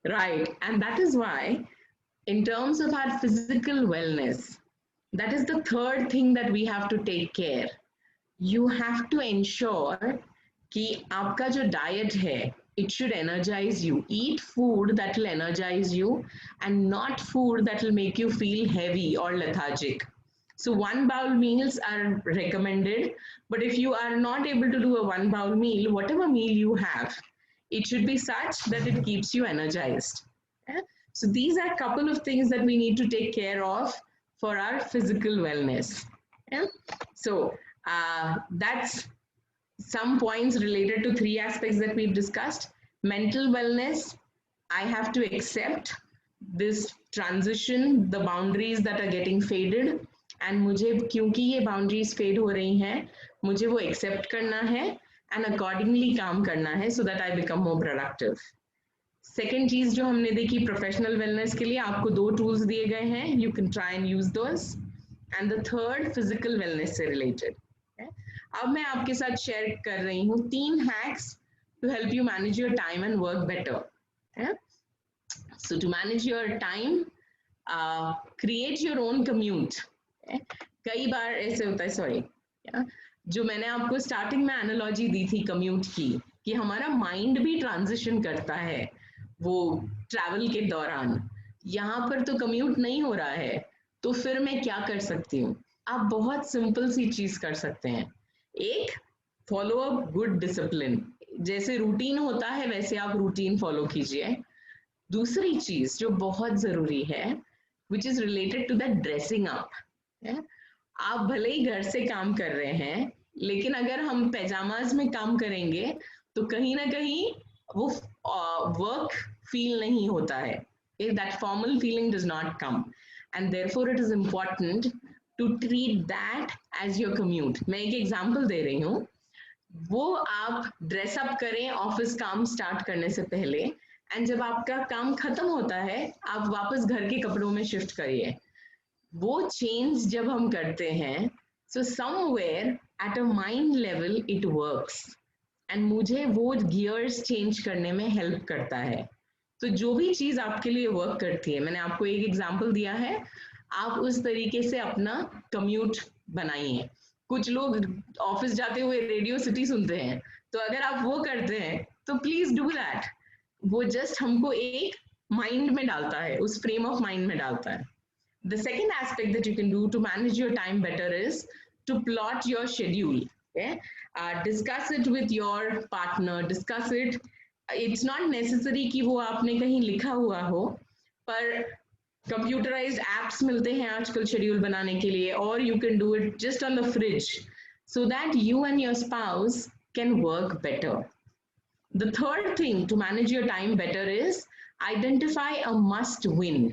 Right. And that is why in terms of our physical wellness, that is the third thing that we have to take care. You have to ensure कि आपका जो diet है, it should energize you. Eat food that will energize you and not food that will make you feel heavy or lethargic. So one bowl meals are recommended, but if you are not able to do a one bowl meal, whatever meal you have, it should be such that it keeps you energized. Yeah? So these are a couple of things that we need to take care of for our physical wellness. Yeah? So that's some points related to 3 aspects that we've discussed. Mental wellness, I have to accept this transition, the boundaries that are getting faded, and मुझे क्योंकि ये boundaries fade हो रही हैं, मुझे वो accept करना है and accordingly काम करना है so that I become more productive. Second चीज जो हमने देखी professional wellness के लिए आपको 2 tools दिए गए हैं, you can try and use those. And the third physical wellness से related. अब मैं आपके साथ शेयर कर रही हूँ 3 hacks to help you manage your time and work better. So to manage your time, create your own commute. कई बार ऐसे होता है, सॉरी, जो मैंने आपको स्टार्टिंग में एनालॉजी दी थी कम्यूट की, कि हमारा माइंड भी ट्रांजिशन करता है वो ट्रैवल के दौरान. यहाँ पर तो कम्यूट नहीं हो रहा है, तो फिर मैं क्या कर सकती हूँ? आप बहुत सिंपल सी चीज कर सकते हैं. एक, फॉलो अ गुड डिसिप्लिन. जैसे रूटीन होता है वैसे आप रूटीन फॉलो कीजिए. दूसरी चीज जो बहुत जरूरी है, which is related to the dressing up. आप भले ही घर से काम कर रहे हैं, लेकिन अगर हम पैजामाज में काम करेंगे तो कहीं ना कहीं वो वर्क फील नहीं होता है. That formal feeling does not come, and therefore it is important to treat that as your commute. मैं एक एग्जांपल दे रही हूँ. वो आप ड्रेस अप करें ऑफिस काम स्टार्ट करने से पहले, एंड जब आपका काम खत्म होता है आप वापस घर के कपड़ों में शिफ्ट करिए. वो चेंज जब हम करते हैं, so somewhere at a mind level it works, and मुझे वो गियर्स चेंज करने में हेल्प करता है. तो जो भी चीज आपके लिए वर्क करती है, मैंने आपको एक एग्जांपल दिया है, आप उस तरीके से अपना कम्यूट बनाइए. कुछ लोग ऑफिस जाते हुए रेडियो सिटी सुनते हैं, तो अगर आप वो करते हैं तो प्लीज डू दैट. वो जस्ट हमको एक माइंड में डालता है, उस फ्रेम ऑफ माइंड में डालता है. The second aspect that you can do to manage your time better is to plot your schedule. Okay? Discuss it with your partner. Discuss it. It's not necessary कि वो आपने कहीं लिखा हुआ हो, पर computerized apps मिलते हैं आजकल schedule बनाने के लिए, or you can do it just on the fridge, so that you and your spouse can work better. The third thing to manage your time better is identify a must win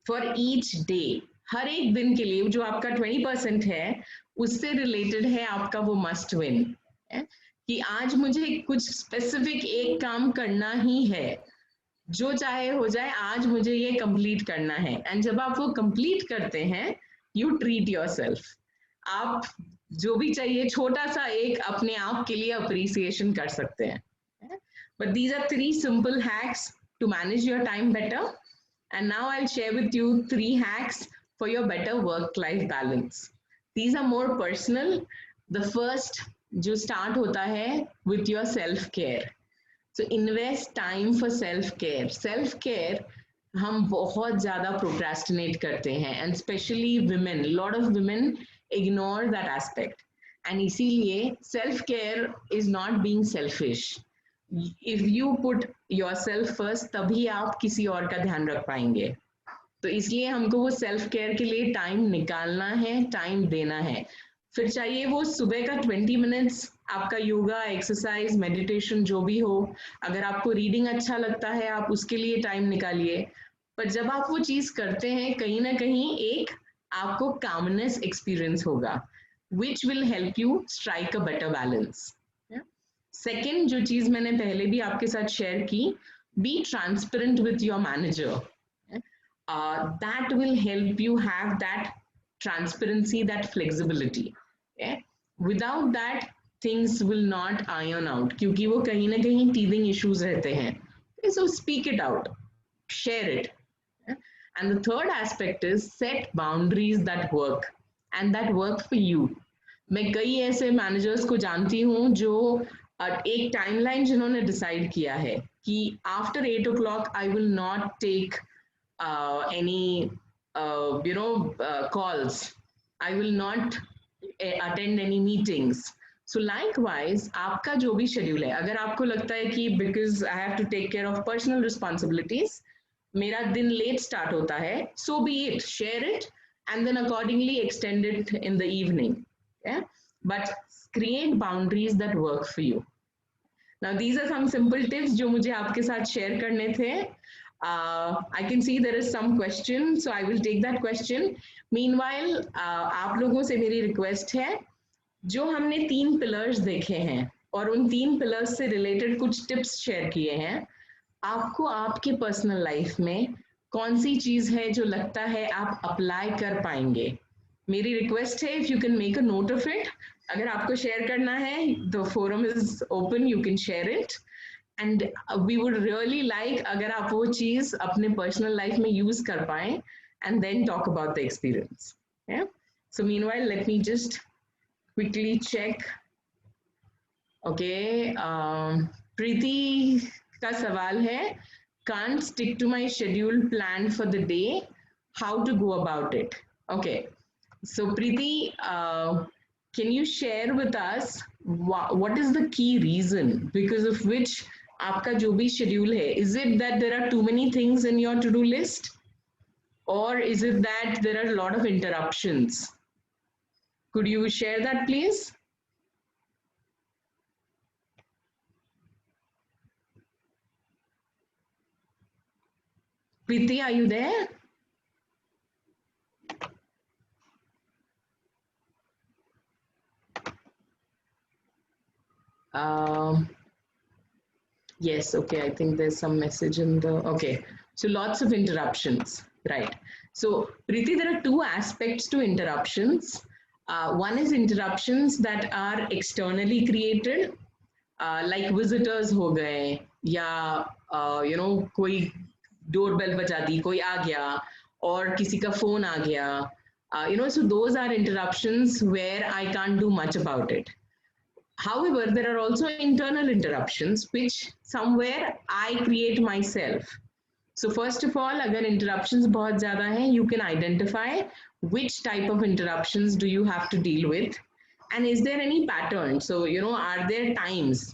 for each day. हर एक दिन के लिए जो आपका 20% है, उससे related है आपका वो मस्ट विन, कि आज मुझे कुछ स्पेसिफिक एक काम करना ही है, जो चाहे हो जाए, आज मुझे ये कंप्लीट करना है. एंड जब आप वो कंप्लीट करते हैं, यू ट्रीट योरसेल्फ. आप जो भी चाहिए छोटा सा एक अपने आप के लिए अप्रिसिएशन कर सकते हैं. But these are 3 simple hacks to manage your time better. And now I'll share with you 3 hacks for your better work-life balance. These are more personal. The first जो start होता है with your self-care. So invest time for self-care. Self-care हम बहुत ज़्यादा procrastinate करते हैं, and especially women. A lot of women ignore that aspect. And इसीलिए self-care is not being selfish. If you put yourself first, तभी आप किसी और का ध्यान रख पाएंगे. तो इसलिए हमको वो सेल्फ केयर के लिए टाइम निकालना है, टाइम देना है. फिर चाहिए वो सुबह का 20 मिनट्स आपका योगा, एक्सरसाइज, मेडिटेशन जो भी हो. अगर आपको रीडिंग अच्छा लगता है, आप उसके लिए टाइम निकालिए. पर जब आप वो चीज करते हैं, कहीं ना कहीं एक आपको कामनेस एक्सपीरियंस होगा, which will help you strike a better balance. Second जो चीज मैंने पहले भी आपके साथ शेयर की, be transparent with your manager. That will help you have that transparency, that flexibility. Without that things will not iron out, क्योंकि वो कहीं ना कहीं टीदिंग इश्यूज रहते हैं. So speak it out, share it. And the third aspect is set boundaries that work and that work for you. मैं कई ऐसे मैनेजर्स को जानती हूँ जो एक टाइमलाइन जिन्होंने डिसाइड किया है कि after 8 o'clock I will not take any calls. I will not attend any meetings. So likewise, आपका जो भी schedule है, अगर आपको लगता है कि because I have to take care of personal responsibilities, मेरा दिन late start होता है, so be it, share it, and then accordingly extend it in the evening. Yeah? But create boundaries that work for you. Now, these are some simple tips जो मुझे आपके साथ share करने थे. I can see there is some question, so I will take that question. Meanwhile, आप लोगों से मेरी request है, जो हमने 3 pillars देखे हैं और उन 3 pillars से related कुछ tips share किए हैं, आपको आपके personal life में कौन सी चीज है जो लगता है आप apply कर पाएंगे? मेरी request है, if you can make a note of it, अगर आपको share करना है, the forum is open, you can share it. And we would really like अगर आप वो चीज अपने personal life में use कर पाएं and then talk about the experience. Yeah? So meanwhile, let me just quickly check. Okay, Preeti का सवाल है, can't stick to my schedule planned for the day, how to go about it? Okay, so Preeti, can you share with us what is the key reason because of which आपका जो भी schedule है, is it that there are too many things in your to-do list, or is it that there are a lot of interruptions? Could you share that, please? Preeti, are you there? Yes, okay, I think there's some message in the, okay. So lots of interruptions, right. So Preeti, there are 2 aspects to interruptions. One is interruptions that are externally created, like visitors हो गए, या कोई doorbell बजा दी, कोई आ गया, और किसी का phone आ गया, so those are interruptions where I can't do much about it. However, there are also internal interruptions which somewhere I create myself. So first of all, अगर interruptions बहुत ज़्यादा हैं, you can identify which type of interruptions do you have to deal with, and is there any pattern? So, are there times,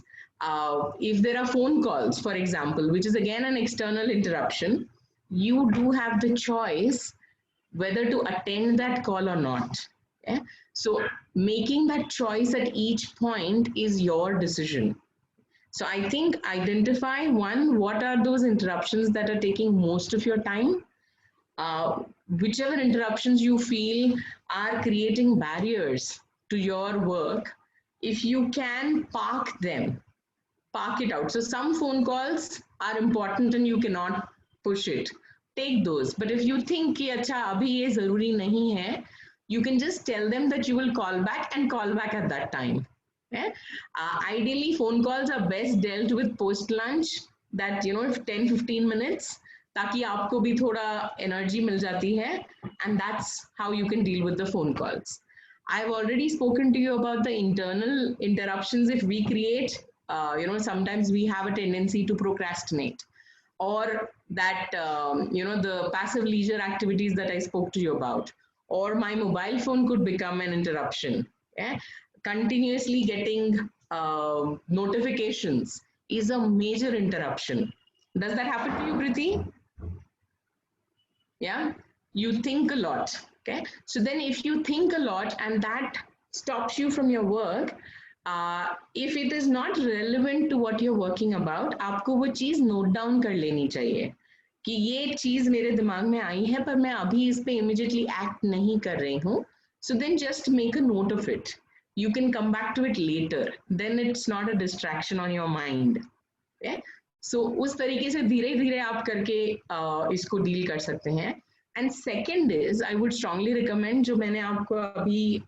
if there are phone calls, for example, which is again an external interruption, you do have the choice whether to attend that call or not. Yeah? So making that choice at each point is your decision. So I think identify one, what are those interruptions that are taking most of your time? Whichever interruptions you feel are creating barriers to your work, if you can park them, park it out. So some phone calls are important and you cannot push it. Take those. But if you think कि अच्छा अभी ये ज़रूरी नहीं है, you can just tell them that you will call back and call back at that time. Yeah? Ideally, phone calls are best dealt with post lunch, that if 10-15 minutes, ताकि आपको भी थोड़ा energy मिल जाती है, and that's how you can deal with the phone calls. I've already spoken to you about the internal interruptions. If we create, sometimes we have a tendency to procrastinate, or that the passive leisure activities that I spoke to you about, or my mobile phone could become an interruption. Yeah? Continuously getting notifications is a major interruption. Does that happen to you, Preeti? Yeah, you think a lot. Okay, so then if you think a lot and that stops you from your work, if it is not relevant to what you're working about, आपको वो चीज note down कर लेनी चाहिए कि ये चीज मेरे दिमाग में आई है पर मैं अभी इस पे immediately act नहीं कर रही हूँ. So then just make a note of it. You can come back to it later. Then it's not a distraction on your mind. Okay? So उस तरीके से धीरे-धीरे आप करके इसको deal कर सकते हैं. And second is, I would strongly recommend जो मैंने आपको अभी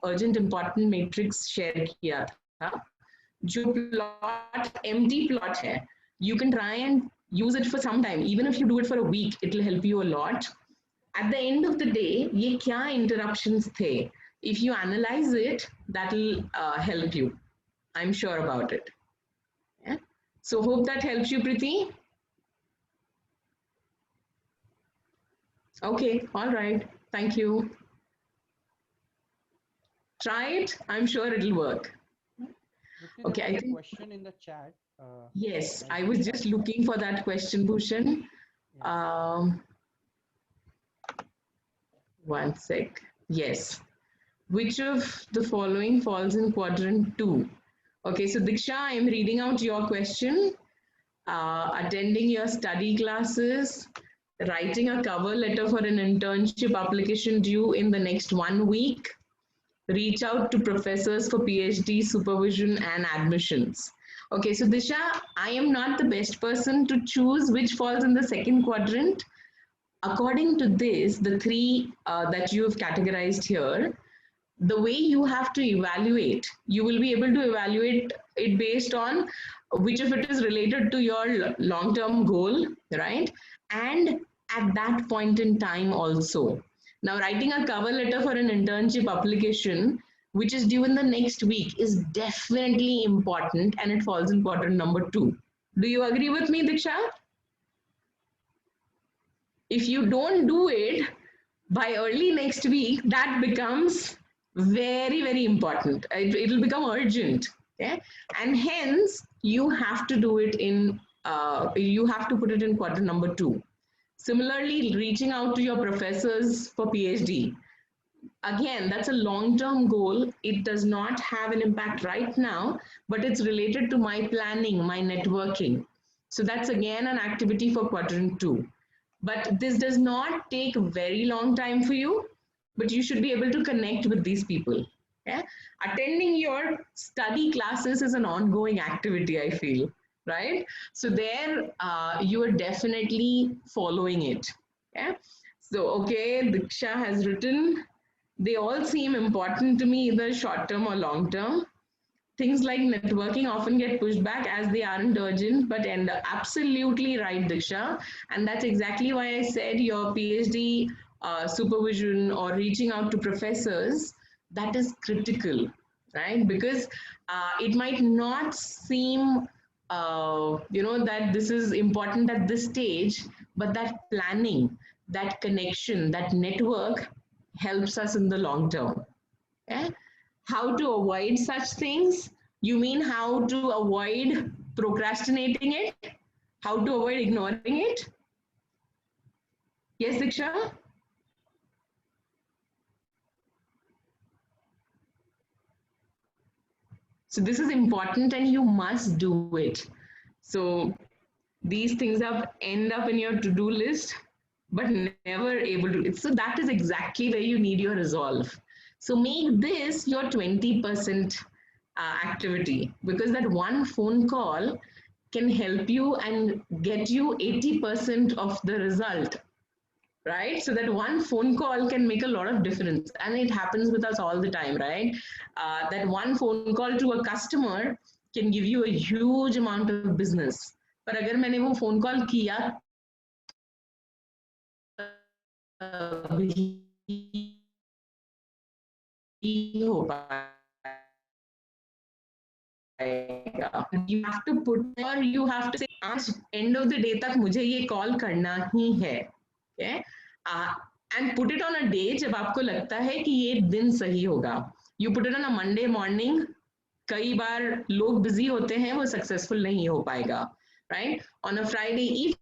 urgent important matrix share किया था, जो plot empty plot है, you can try and use it for some time. Even if you do it for a week, it will help you a lot. At the end of the day, ये क्या interruptions थे? If you analyze it, that will help you. I'm sure about it. Yeah? So hope that helps you, Priti. Okay, all right. Thank you. Try it. I'm sure it'll work. Prithvi, Okay, there I was a think, question in the chat. yes, By I was Diksha. just looking for that question, Bhushan. Yeah. One sec. Yes. Which of the following falls in quadrant 2? Okay, so Diksha, I am reading out your question. Attending your study classes, writing a cover letter for an internship application due in the next 1 week, reach out to professors for PhD supervision and admissions. Okay, so Disha, I am not the best person to choose which falls in the second quadrant. According to this, the three that you have categorized here, the way you have to evaluate, you will be able to evaluate it based on which of it is related to your long-term goal, right? And at that point in time also. Now, writing a cover letter for an internship application, which is due in the next week, is definitely important and it falls in quadrant number 2. Do you agree with me, Diksha? If you don't do it by early next week, that becomes very, very important. It'll become urgent. Okay? And hence, you have to do it in, you have to put it in quadrant number 2. Similarly, reaching out to your professors for PhD. Again, that's a long-term goal. It does not have an impact right now, but it's related to my planning, my networking. So that's again an activity for quadrant 2. But this does not take a very long time for you, but you should be able to connect with these people. Okay? Attending your study classes is an ongoing activity, I feel, right? So there you are definitely following it. Okay? So, okay, Diksha has written, they all seem important to me, either short term or long term. Things like networking often get pushed back as they aren't urgent, but end up absolutely right, Diksha. And that's exactly why I said your PhD supervision or reaching out to professors, that is critical, right? Because it might not seem, that this is important at this stage, but that planning, that connection, that network helps us in the long term. Okay? How to avoid such things? You mean how to avoid procrastinating it? How to avoid ignoring it? Yes, Diksha? So this is important and you must do it. So these things end up in your to-do list, but never able to. So that is exactly where you need your resolve. So make this your 20% activity, because that one phone call can help you and get you 80% of the result, right? So that one phone call can make a lot of difference, and it happens with us all the time, right? That one phone call to a customer can give you a huge amount of business. पर अगर मैंने वो phone call किया हो पाएगा. You have to put, or you have to say आज end of the day तक मुझे ये call करना ही है. Okay? And put it on a day जब आपको लगता है कि ये दिन सही होगा. You put it on a Monday morning. कई बार लोग busy होते हैं, वो successful नहीं हो पाएगा. Right? On a Friday evening,